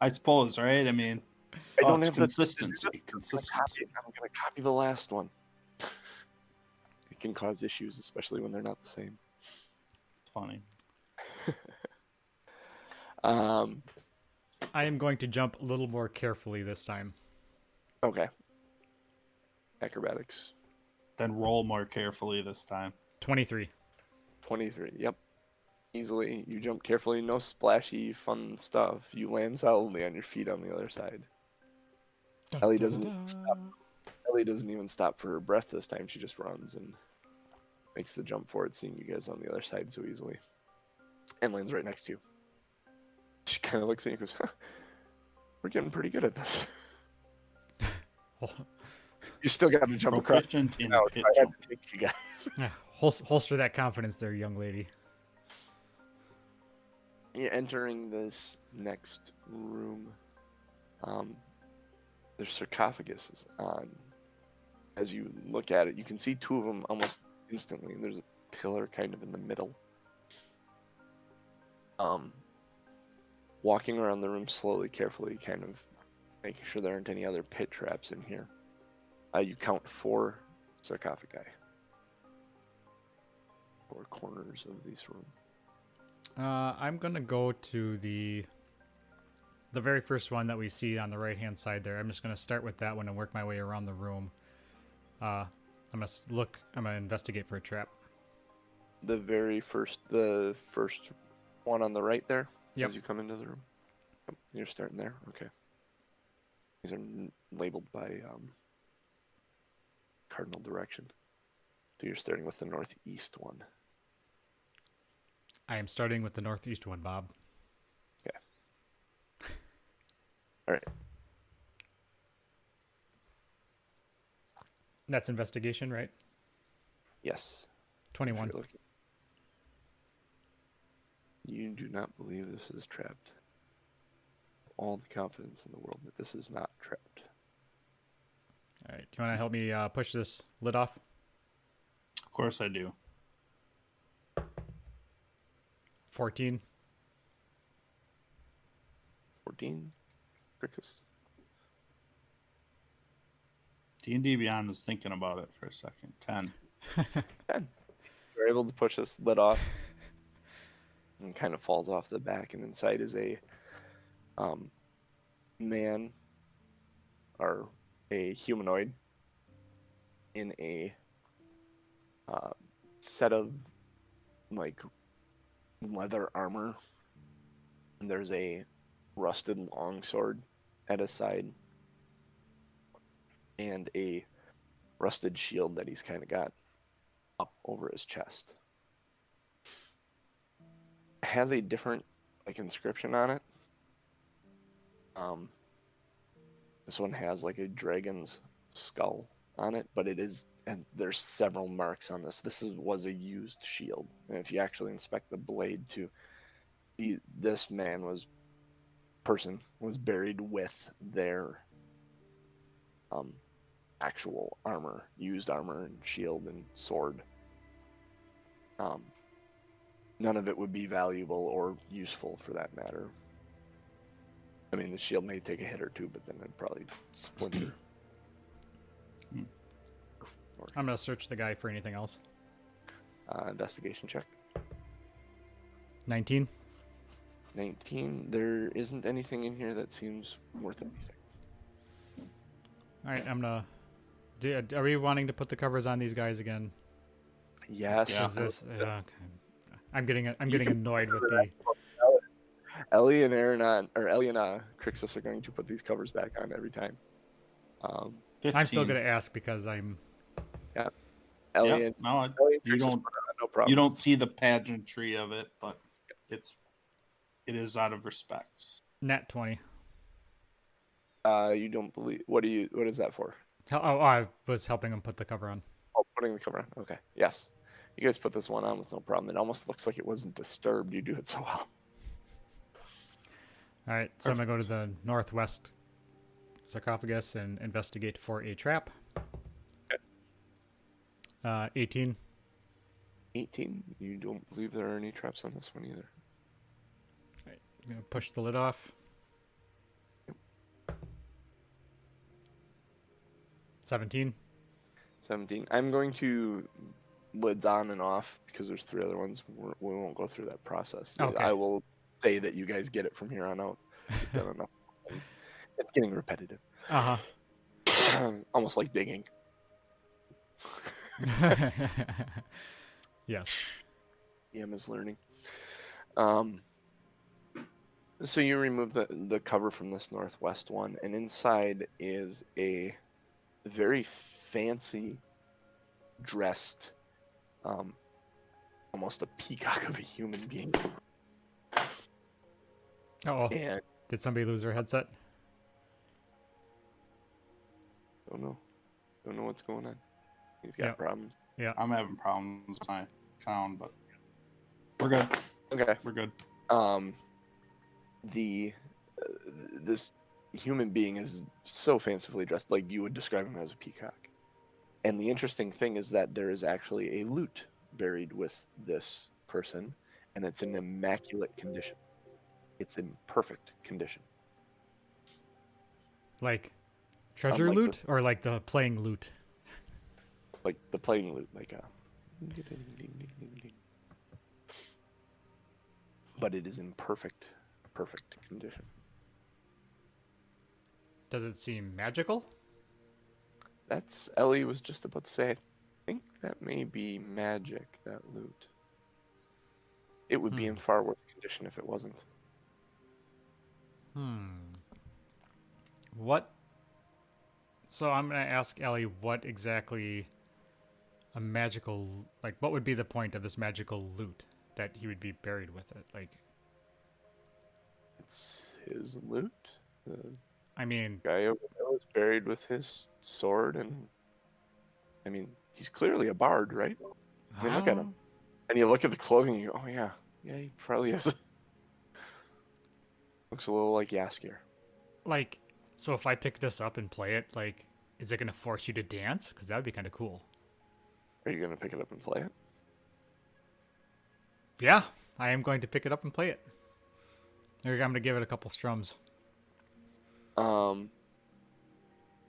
I suppose, right? I mean, I don't it's have consistency. I'm Consistency. going to copy the last one. It can cause issues, especially when they're not the same. It's funny. I am going to jump a little more carefully this time. Okay. Acrobatics. Then roll more carefully this time. 23. 23. Yep. Easily. You jump carefully. No splashy, fun stuff. You land solidly on your feet on the other side. Ellie doesn't stop. Ellie doesn't even stop for her breath this time. She just runs and makes the jump forward, seeing you guys on the other side so easily. And lands right next to you. She kind of looks at you and goes, huh, we're getting pretty good at this. You still got to jump across. Proficient in No, pit I had jump. to take you guys. Yeah, holster that confidence there, young lady. You're entering this next room. There's sarcophaguses on. As you look at it, you can see two of them almost instantly. There's a pillar kind of in the middle. Walking around the room slowly, carefully, kind of Making sure there aren't any other pit traps in here. You count 4 sarcophagi. 4 corners of this room. I'm gonna go to the very first one that we see on the right hand side there. I'm just gonna start with that one and work my way around the room. I'm gonna investigate for a trap. The first one on the right there. Yep. As you come into the room. Yep, you're starting there. Okay. These are labeled by cardinal direction. So you're starting with the northeast one. I am starting with the northeast one, Bob. Okay. All right. That's investigation, right? Yes. 21. If you're looking. You do not believe this is trapped. All the confidence in the world that this is not trapped. All right. Do you want to help me push this lid off? Of course I do. 14. 14. Krixis. D&D Beyond was thinking about it for a second. 10. 10. You're able to push this lid off. And kind of falls off the back, and inside is a man or a humanoid in a set of like leather armor, and there's a rusted longsword at his side and a rusted shield that he's kind of got up over his chest. Has a different like inscription on it. This one has like a dragon's skull on it, but it is, and there's several marks on this. Was a used shield, and if you actually inspect the blade too, this person was buried with their actual armor, used armor and shield and sword. None of it would be valuable or useful for that matter. I mean, the shield may take a hit or two, but then it'd probably splinter. I'm going to search the guy for anything else. Investigation check. 19. 19. There isn't anything in here that seems worth anything. All right, I'm going to... Are we wanting to put the covers on these guys again? Yes. Yeah. Is this, okay. I'm getting annoyed with the... Ellie and Aronan, or Ellie and Krixis are going to put these covers back on every time. 15. I'm still going to ask because I'm... Ellie Yep. and No, Ellie and you Krixis don't. put it on, no problem. You don't see the pageantry of it, but it is out of respect. Nat 20. You don't believe. What is that for? Oh, I was helping him put the cover on. Oh, putting the cover on. Okay. Yes. You guys put this one on with no problem. It almost looks like it wasn't disturbed. You do it so well. All right, so I'm going to go to the northwest sarcophagus and investigate for a trap. Okay. 18. 18. You don't believe there are any traps on this one either. All right, I'm going to push the lid off. 17. 17. I'm going to lids on and off because there's 3 other ones. We won't go through that process. Okay. I will say that you guys get it from here on out. You've done enough. It's getting repetitive. Uh-huh. Almost like digging. Yes. EM is learning. So you remove the cover from this northwest one, and inside is a very fancy dressed, almost a peacock of a human being. Oh, And did somebody lose their headset? don't know what's going on. He's got Yep. problems. Yeah. I'm having problems with my sound, but we're good. Okay. We're good. This human being is so fancifully dressed, like you would describe him as a peacock. And the interesting thing is that there is actually a lute buried with this person, and it's in immaculate condition. It's in perfect condition. Like treasure Like loot or like the playing loot? Like the playing loot, like but it is in perfect condition. Does it seem magical? That's Ellie was just about to say. I think that may be magic, that loot. It would be in far worse condition if it wasn't. What? So I'm gonna ask Ellie what exactly a magical, like, what would be the point of this magical loot that he would be buried with it? Like, It's his loot. The I mean, guy over there was buried with his sword, and I mean, he's clearly a bard, right? I mean, look at him. And you look at the clothing, and you go, oh yeah, he probably is. Looks a little like Yaskir. like, so if I pick this up and play it, like, is it gonna force you to dance? Because that would be kind of cool. Are you gonna pick it up and play it? Yeah, I am going to pick it up and play it. I'm gonna give it a couple strums.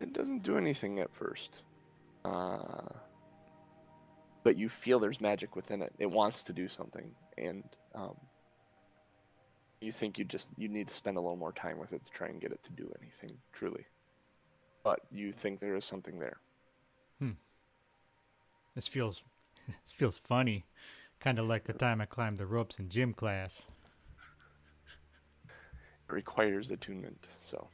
It doesn't do anything at first. But you feel there's magic within it. It wants to do something, and you think you need to spend a little more time with it to try and get it to do anything truly. But you think there is something there. This feels funny, kind of like the time I climbed the ropes in gym class. It requires attunement, so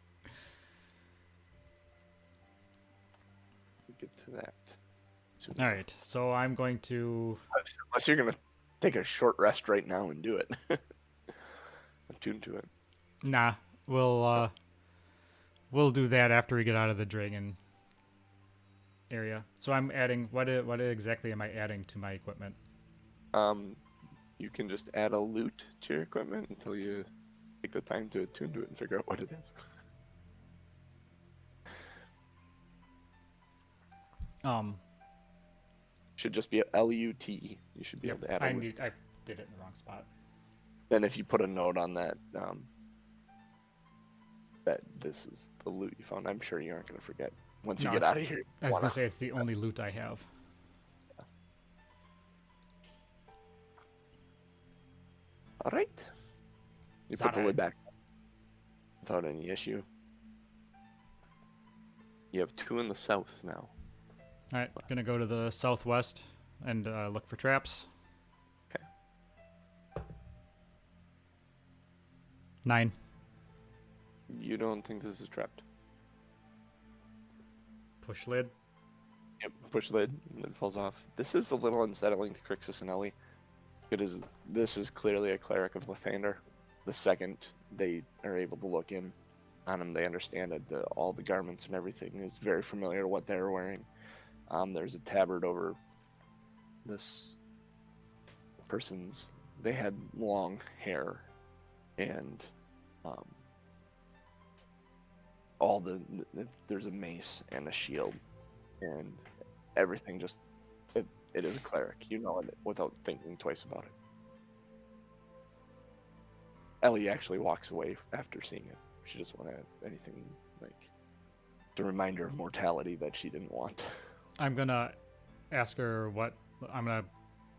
we'll get to that soon. All right, so I'm going to. Unless you're gonna take a short rest right now and do it. Attune to it. Nah, we'll do that after we get out of the dragon area. So I'm adding what exactly am I adding to my equipment? You can just add a loot to your equipment until you take the time to attune to it and figure out what it is. Should just be a LUT. You should be able to add a loot. I did it in the wrong spot. Then if you put a note on that, that this is the loot you found, I'm sure you aren't going to forget once you get out of here. I was going to say it's the only loot I have. Yeah. All right. You It's put the all lid right. back without any issue. You have 2 in the south now. All right, gonna go to the southwest and look for traps. Okay. 9. You don't think this is trapped? Push lid. Yep. Push lid, and it falls off. This is a little unsettling to Krixis and Ellie. This is clearly a cleric of Lathander. The second they are able to look in on him, they understand that all the garments and everything is very familiar to what they're wearing. There's a tabard over this person's. They had long hair, and there's a mace and a shield, and everything just it is a cleric. You know it without thinking twice about it. Ellie actually walks away after seeing it. She doesn't want to have anything like the reminder of mortality that she didn't want. I'm gonna ask her what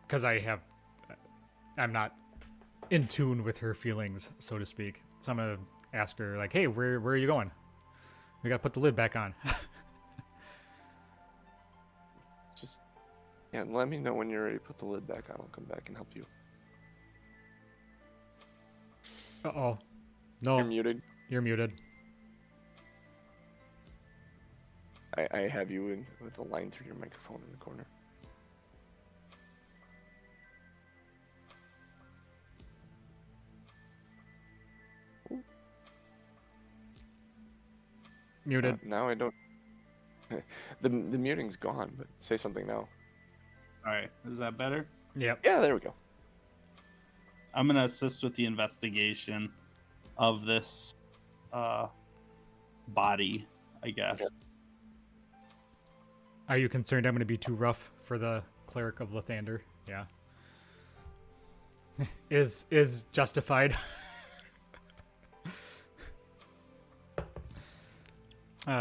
because I'm not in tune with her feelings, so to speak. So I'm gonna ask her like, "Hey, where are you going? We gotta put the lid back on." Just let me know when you're ready to put the lid back on. I'll come back and help you. Uh-oh. No, You're muted. you're muted. I have you in with a line through your microphone in the corner. Muted. Now I don't. The muting's gone, but say something now. All right, is that better? Yep. Yeah, there we go. I'm gonna assist with the investigation of this body, I guess. Okay. Are you concerned I'm going to be too rough for the cleric of Lathander? Yeah. is justified.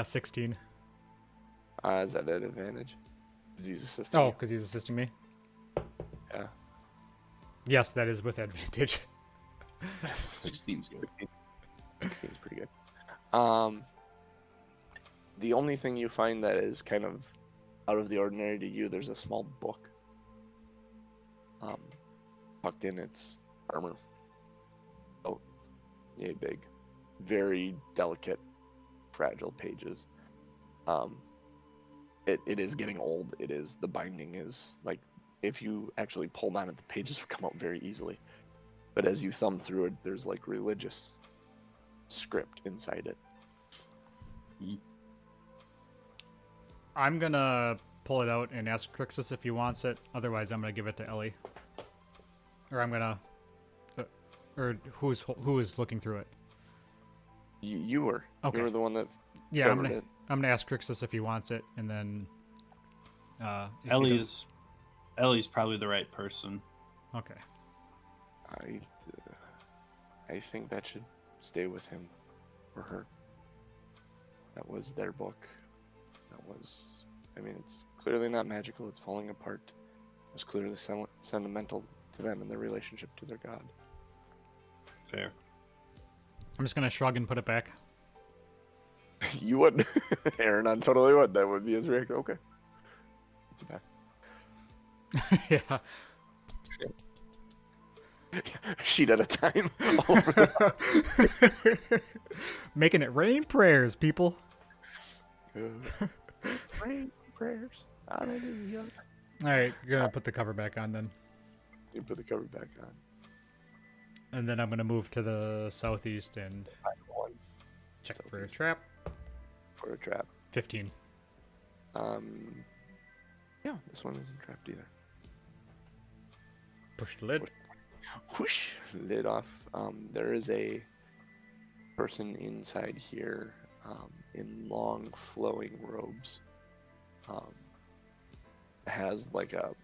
16. Is that an advantage? 'Cause he's assisting Oh, you. because he's assisting me. Yeah. Yes, that is with advantage. 16's good. 16's pretty good. The only thing you find that is kind of out of the ordinary to you, there's a small book tucked in its armor. Oh, yay big. Very delicate, fragile pages. It is getting old. The binding is, like, if you actually pulled on it, the pages would come out very easily. But as you thumb through it, there's like religious script inside it. I'm gonna pull it out and ask Krixis if he wants it. Otherwise, I'm gonna give it to Ellie. Or I'm gonna, or who is looking through it? You were. Okay. You were the one that Yeah, I'm discovered gonna ask Krixis if he wants it, and then. If he Ellie's probably the right person. does- Okay. I think that should stay with him or her. That was their book. It's clearly not magical. It's falling apart. It was clearly sentimental to them and their relationship to their god. Fair. I'm just gonna shrug and put it back. You would. Aronan totally would. That would be his reaction. Okay. It's back. Yeah. Sheet at a time. Making it rain prayers, people. Rain prayers. Hallelujah. All right, gonna put the cover back on then, You put the cover back on. and then I'm gonna move to the southeast and One check for a trap. for a trap. 15. Yeah, this one isn't trapped either. Push the lid. Whoosh, lid off. There is a person inside here in long flowing robes. Has like a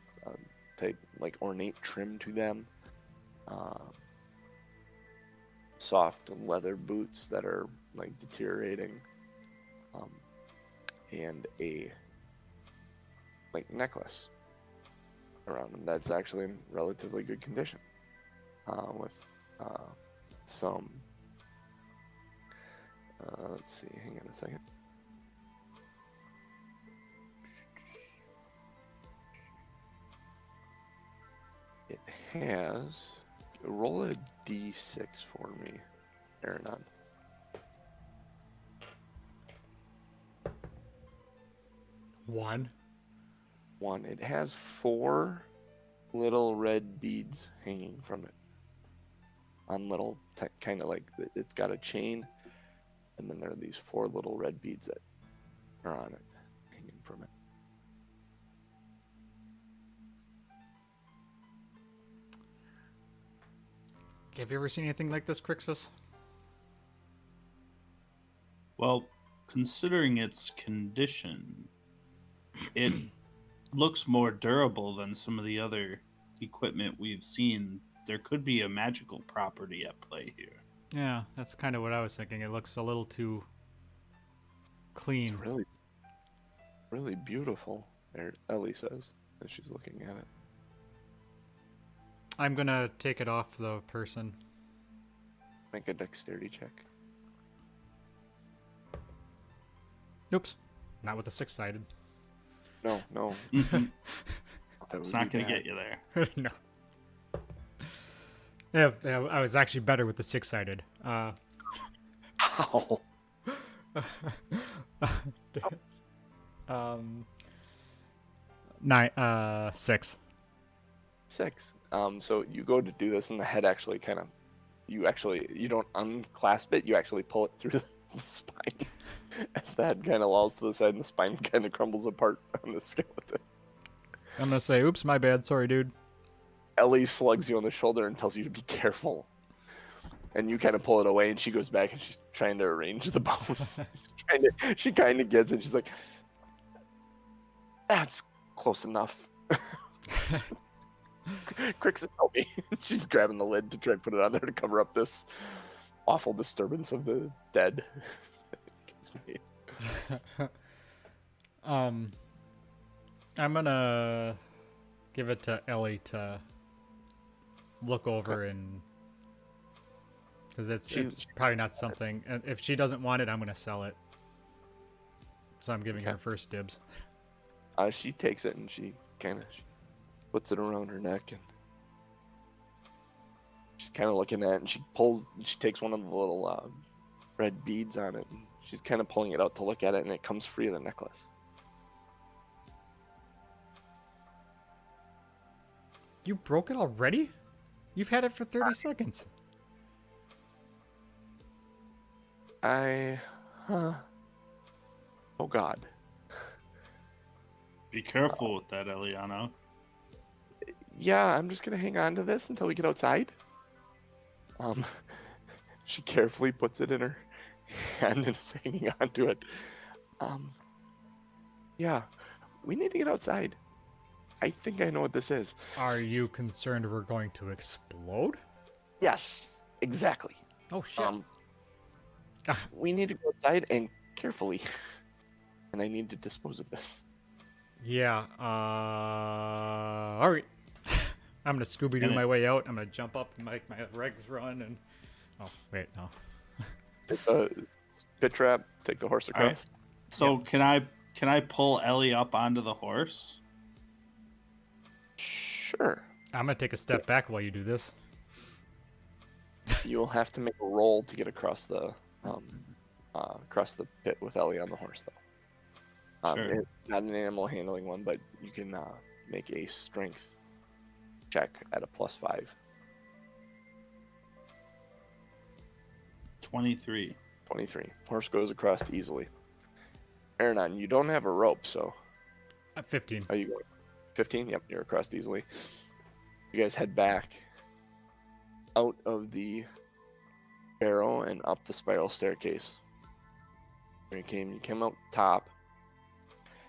type like ornate trim to them. Soft leather boots that are like deteriorating. And a like necklace around them that's actually in relatively good condition. With some let's see, hang on a second. It has, roll a d6 for me, Aronan. 1. 1. It has 4 little red beads hanging from it. On little, kind of like, it's got a chain, and then there are these 4 little red beads that are on it, hanging from it. Have you ever seen anything like this, Krixis? Well, considering its condition, it looks more durable than some of the other equipment we've seen. There could be a magical property at play here. Yeah, that's kind of what I was thinking. It looks a little too clean. It's really, really beautiful, Ellie says, as she's looking at it. I'm gonna take it off the person. Make a dexterity check. Oops. Not with a 6-sided. No. Mhm. That It's would not be going to bad. get you there. No. Yeah, I was actually better with the 6-sided. Ow. 6. 6. So you go to do this, and the head actually you don't unclasp it, you actually pull it through the spine. As the head kind of lolls to the side, and the spine kind of crumbles apart on the skeleton. I'm gonna say, oops, my bad. Sorry, dude. Ellie slugs you on the shoulder and tells you to be careful. And you kind of pull it away, and she goes back, and she's trying to arrange the bones. She kind of gets it. She's like, that's close enough. Krixis, help me. She's grabbing the lid to try and put it on there to cover up this awful disturbance of the dead. It's me. I'm gonna give it to Ellie to look over and because it's probably not something. And if she doesn't want it, I'm gonna sell it. So I'm giving her first dibs. She takes it and she kind of puts it around her neck and she's kind of looking at it and she takes one of the little red beads on it and she's kind of pulling it out to look at it and it comes free of the necklace. You broke it already? You've had it for 30 seconds. Oh God. Be careful with that, Eliana. Yeah, I'm just gonna hang on to this until we get outside. She carefully puts it in her hand and is hanging on to it. Yeah, we need to get outside. I think I know what this is. Are you concerned we're going to explode? Yes, exactly. Oh shit. We need to go outside and carefully. And I need to dispose of this. Yeah, all right. I'm gonna Scooby-Doo my way out. I'm gonna jump up and make my legs run and... Oh, wait, no. Pit trap, take the horse across. Right. So can I pull Ellie up onto the horse? Sure. I'm gonna take a step back while you do this. You'll have to make a roll to get across the pit with Ellie on the horse, though. Sure. It's not an animal handling one, but you can make a strength check at a +5. 23. 23. Horse goes across easily. Aronan, you don't have a rope, so... 15. Are you going? 15? Yep, you're across easily. You guys head back out of the barrow and up the spiral staircase. You came up top.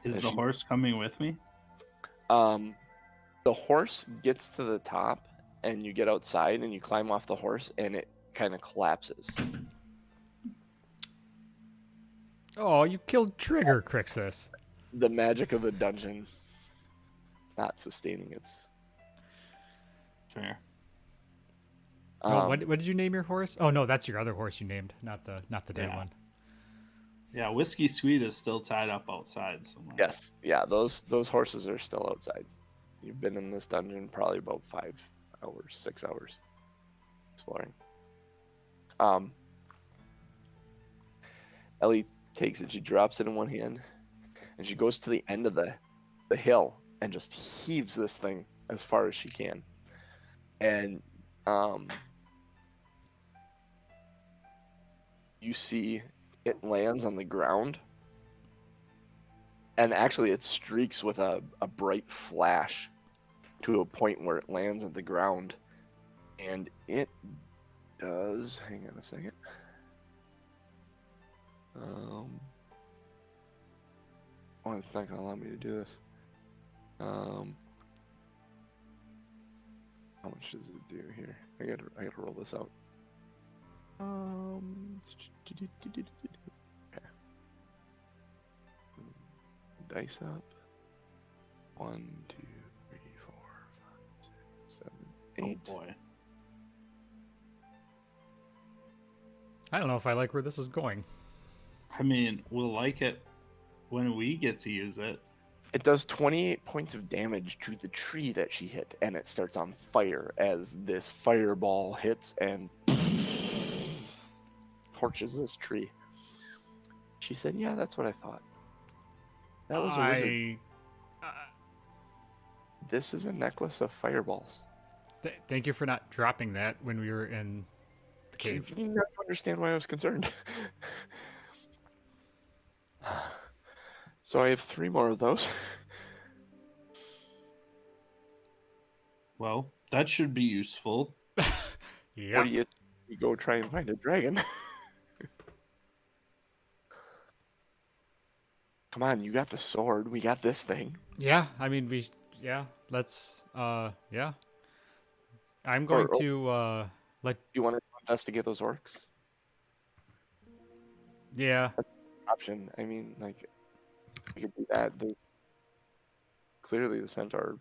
Is the horse coming with me? The horse gets to the top, and you get outside, and you climb off the horse, and it kind of collapses. Oh, you killed Trigger, Krixis. The magic of the dungeon not sustaining its... Fair. What did you name your horse? Oh no, that's your other horse you named, not the dead one. Yeah, Whiskey Sweet is still tied up outside somewhere. Yes, yeah, those horses are still outside. You've been in this dungeon probably about 5 hours, 6 hours exploring. Ellie takes it, she drops it in one hand, and she goes to the end of the hill and just heaves this thing as far as she can. And you see it lands on the ground, and actually it streaks with a bright flash to a point where it lands at the ground, and it does... Hang on a second. Oh, it's not going to allow me to do this. How much does it do here? I gotta roll this out. Okay. Dice up. 1, 2, 3, 4, 5, 6, 7, 8. Oh boy. I don't know if I like where this is going. I mean, we'll like it when we get to use it. It does 28 points of damage to the tree that she hit, and it starts on fire as this fireball hits and torches this tree. She said, "Yeah, that's what I thought. That was a wizard. This is a necklace of fireballs." Thank you for not dropping that when we were in the cave. You never understand why I was concerned. So I have 3 more of those. Well, that should be useful. Yeah. What do you go try and find a dragon? Come on, you got the sword. We got this thing. Yeah, I mean, let's, yeah. I'm going to, Do you want to investigate those orcs? yeah. option. I mean, like, we could do that. There's clearly the Centaur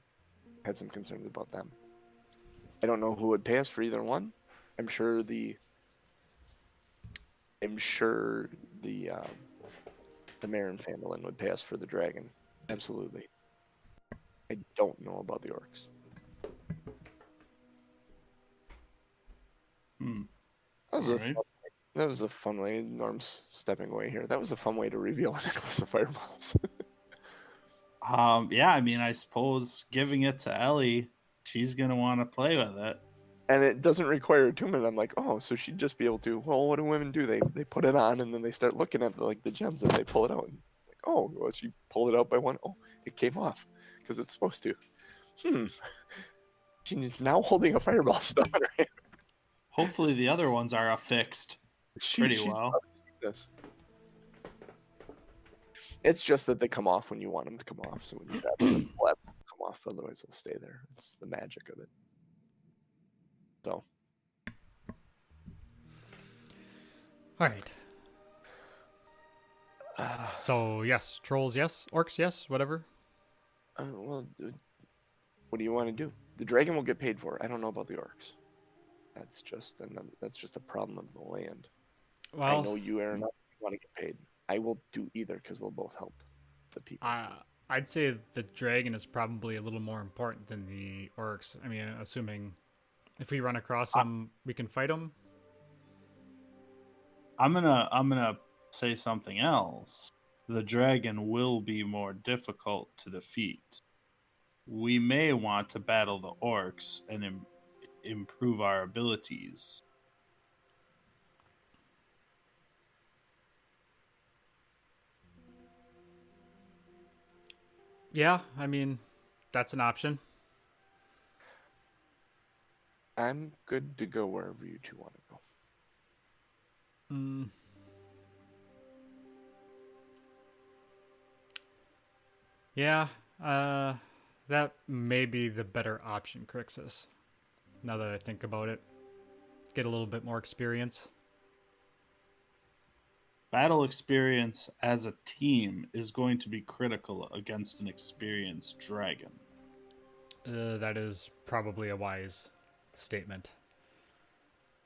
had some concerns about them. I don't know who would pay us for either one. I'm sure the Marin family would pay us for the dragon. Absolutely. I don't know about the orcs. Alright. That was a fun way. Norm's stepping away here. That was a fun way to reveal a necklace of fireballs. Yeah, I mean, I suppose giving it to Ellie, she's gonna want to play with it. And it doesn't require attunement. I'm like, oh, so she'd just be able to. Well, what do women do? They put it on and then they start looking at the gems and they pull it out. And like, oh, well, she pulled it out by one. Oh, it came off because it's supposed to. She's now holding a fireball spell in her hand. Hopefully, the other ones are affixed pretty She's well. probably seen this. It's just that they come off when you want them to come off. So when you grab them, they'll have them come off. Otherwise, they'll stay there. It's the magic of it. So. All right. So yes, trolls yes, orcs yes, whatever. Well, what do you want to do? The dragon will get paid for it. I don't know about the orcs. That's just a problem of the land. Well, I know you, Aaron, want to get paid. I will do either because they'll both help the people. I'd say the dragon is probably a little more important than the orcs. I mean, assuming if we run across them, we can fight them. I'm gonna say something else. The dragon will be more difficult to defeat. We may want to battle the orcs and improve our abilities. Yeah, I mean, that's an option. I'm good to go wherever you two want to go. Yeah, that may be the better option, Krixis. Now that I think about it, get a little bit more experience. Battle experience as a team is going to be critical against an experienced dragon. That is probably a wise statement.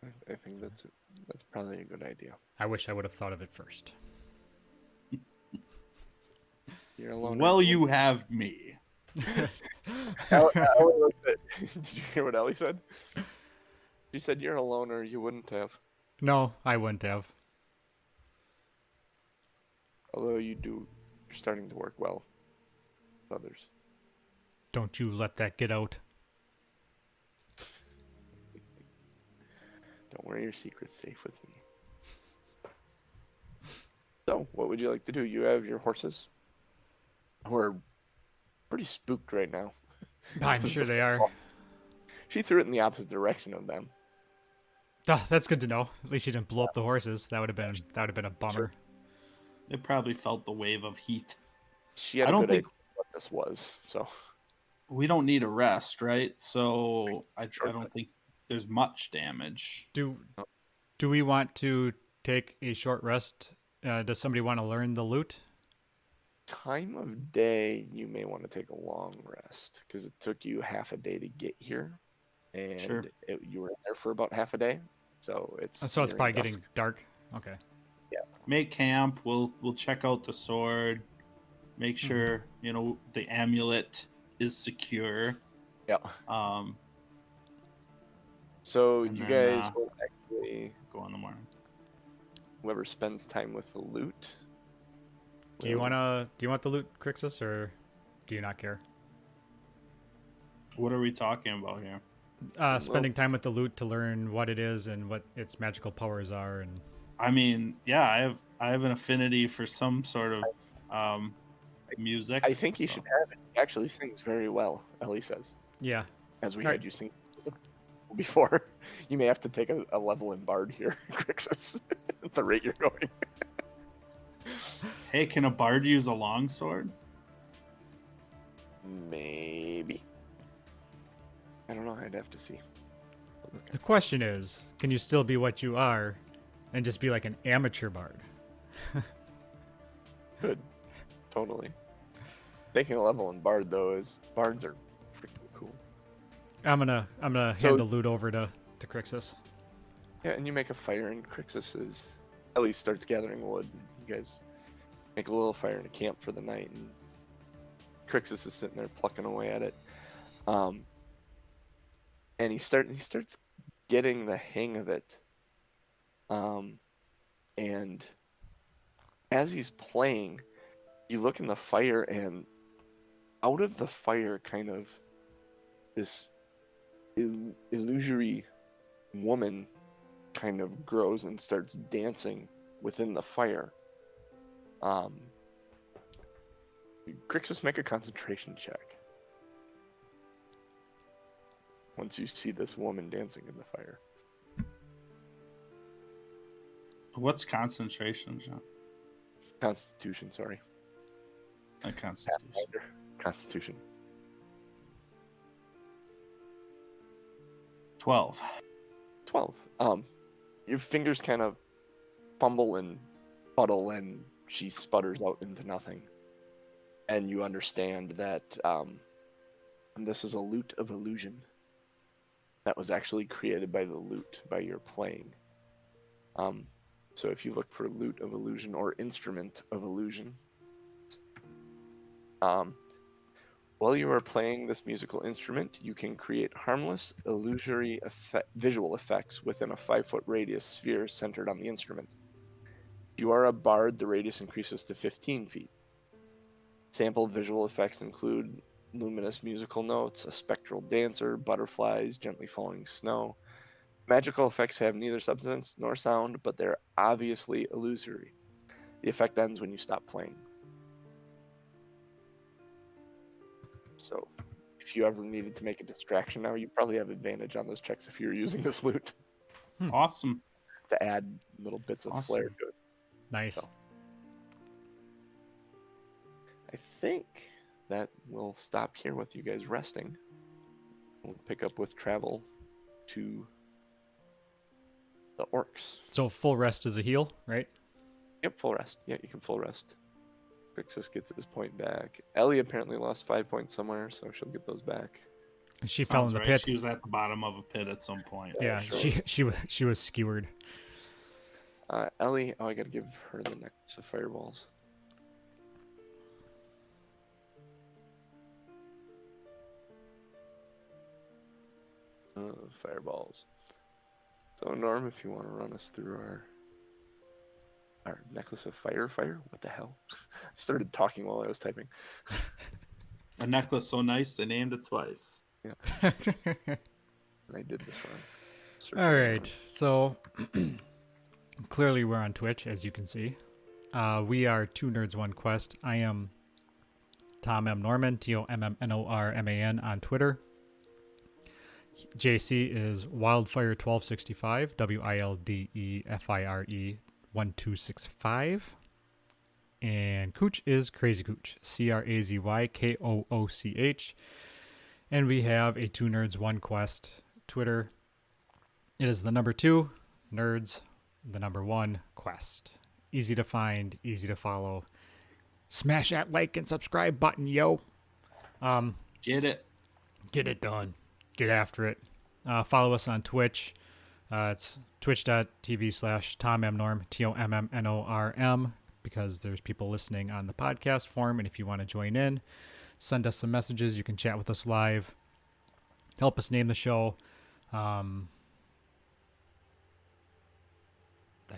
I think that's probably a good idea. I wish I would have thought of it first. You're alone. Well, you have me. Did you hear what Ellie said? She said you're a loner. You wouldn't have. No, I wouldn't have. Although you're starting to work well with others. Don't you let that get out. Don't worry, your secret's safe with me. So, what would you like to do? You have your horses, who are pretty spooked right now. I'm sure they are. She threw it in the opposite direction of them. Oh, that's good to know. At least you didn't blow up the horses. That would have been a bummer. Sure. They probably felt the wave of heat. She had a good idea what this was, so we don't need a rest, right? So I don't think there's much damage. Do we want to take a short rest? Does somebody want to learn the loot? Time of day, you may want to take a long rest because it took you half a day to get here, and you were there for about half a day, so it's probably getting dark. Okay. Yeah. Make camp. We'll check out the sword. Make sure the amulet is secure. Yeah. So you guys will actually go in the morning. Whoever spends time with the loot. Do you want the loot, Krixis, or do you not care? What are we talking about here? Spending time with the loot to learn what it is and what its magical powers are, and I mean, yeah, I have an affinity for some sort of music. I think you should have it. He actually sings very well, Ellie says. Yeah. As we had you sing before. You may have to take a level in Bard here, Krixis, at the rate you're going. Hey, can a Bard use a longsword? Maybe. I don't know. I'd have to see. Okay. The question is, can you still be what you are and just be like an amateur bard? Good. Totally. Making a level in Bard though is bards are freaking cool. I'm gonna So- hand the loot over to Krixis. Yeah, and you make a fire and Krixis is Ellie starts gathering wood. You guys make a little fire in a camp for the night, and Krixis is sitting there plucking away at it. And he starts getting the hang of it. And as he's playing, you look in the fire, and out of the fire, kind of this illusory woman kind of grows and starts dancing within the fire. Krixis, make a concentration check. Once you see this woman dancing in the fire. What's concentration, John? Constitution, sorry. Constitution. Constitution. 12. 12. Your fingers kind of fumble and puddle, and she sputters out into nothing. And you understand that this is a lute of illusion that was actually created by the lute, by your playing. So if you look for lute of illusion or instrument of illusion, while you are playing this musical instrument, you can create harmless, illusory visual effects within a 5-foot radius sphere centered on the instrument. If you are a bard, the radius increases to 15 feet. Sample visual effects include luminous musical notes, a spectral dancer, butterflies, gently falling snow. Magical effects have neither substance nor sound, but they're obviously illusory. The effect ends when you stop playing. So, if you ever needed to make a distraction now, you probably have advantage on those checks if you're using this loot Awesome. to add little bits of flair Awesome. to it. Nice. So. I think that we'll stop here with you guys resting. We'll pick up with travel to the orcs. So full rest is a heal, right? Yep, full rest. Yeah, you can full rest. Krixis gets his point back. Ellie apparently lost 5 points somewhere, so she'll get those back. She fell in Sounds the right. pit. She was at the bottom of a pit at some point. Yeah, sure. she was skewered. Ellie, I gotta give her the necklace of fireballs. Fireballs. So Norm, if you want to run us through our necklace of fire, what the hell? I started talking while I was typing. A necklace so nice they named it twice. Yeah, and I did this one. All right, so clearly we're on Twitch, as you can see. We are Two Nerds One Quest. I am Tom M. Norman, TOMMNORMAN on Twitter. JC is Wildfire1265, WILDEFIRE 1265. And Cooch is Crazy Cooch, CRAZYKOOCH. And we have a Two Nerds One Quest Twitter. It is the number 2, Nerds, the number 1, Quest. Easy to find, easy to follow. Smash that like and subscribe button, yo. Get it. Get it done. Get after it. Follow us on Twitch. It's twitch.tv/TomMNorm, TOMMNORM, because there's people listening on the podcast form. And if you want to join in, send us some messages. You can chat with us live. Help us name the show. I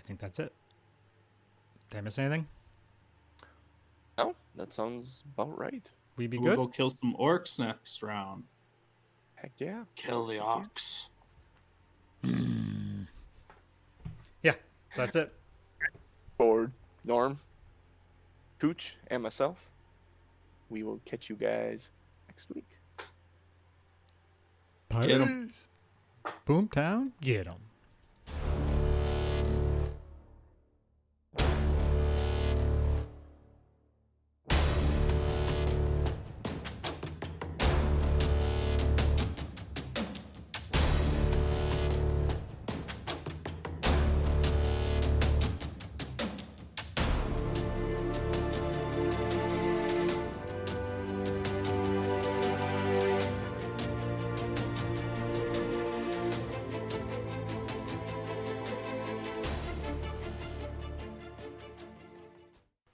think that's it. Did I miss anything? No, that sounds about right. We be We'll good? go kill some orcs next round. Heck yeah. Kill the ox. Yeah, so that's it. For Norm, Cooch, and myself, we will catch you guys next week. Get 'em. Boomtown, get 'em.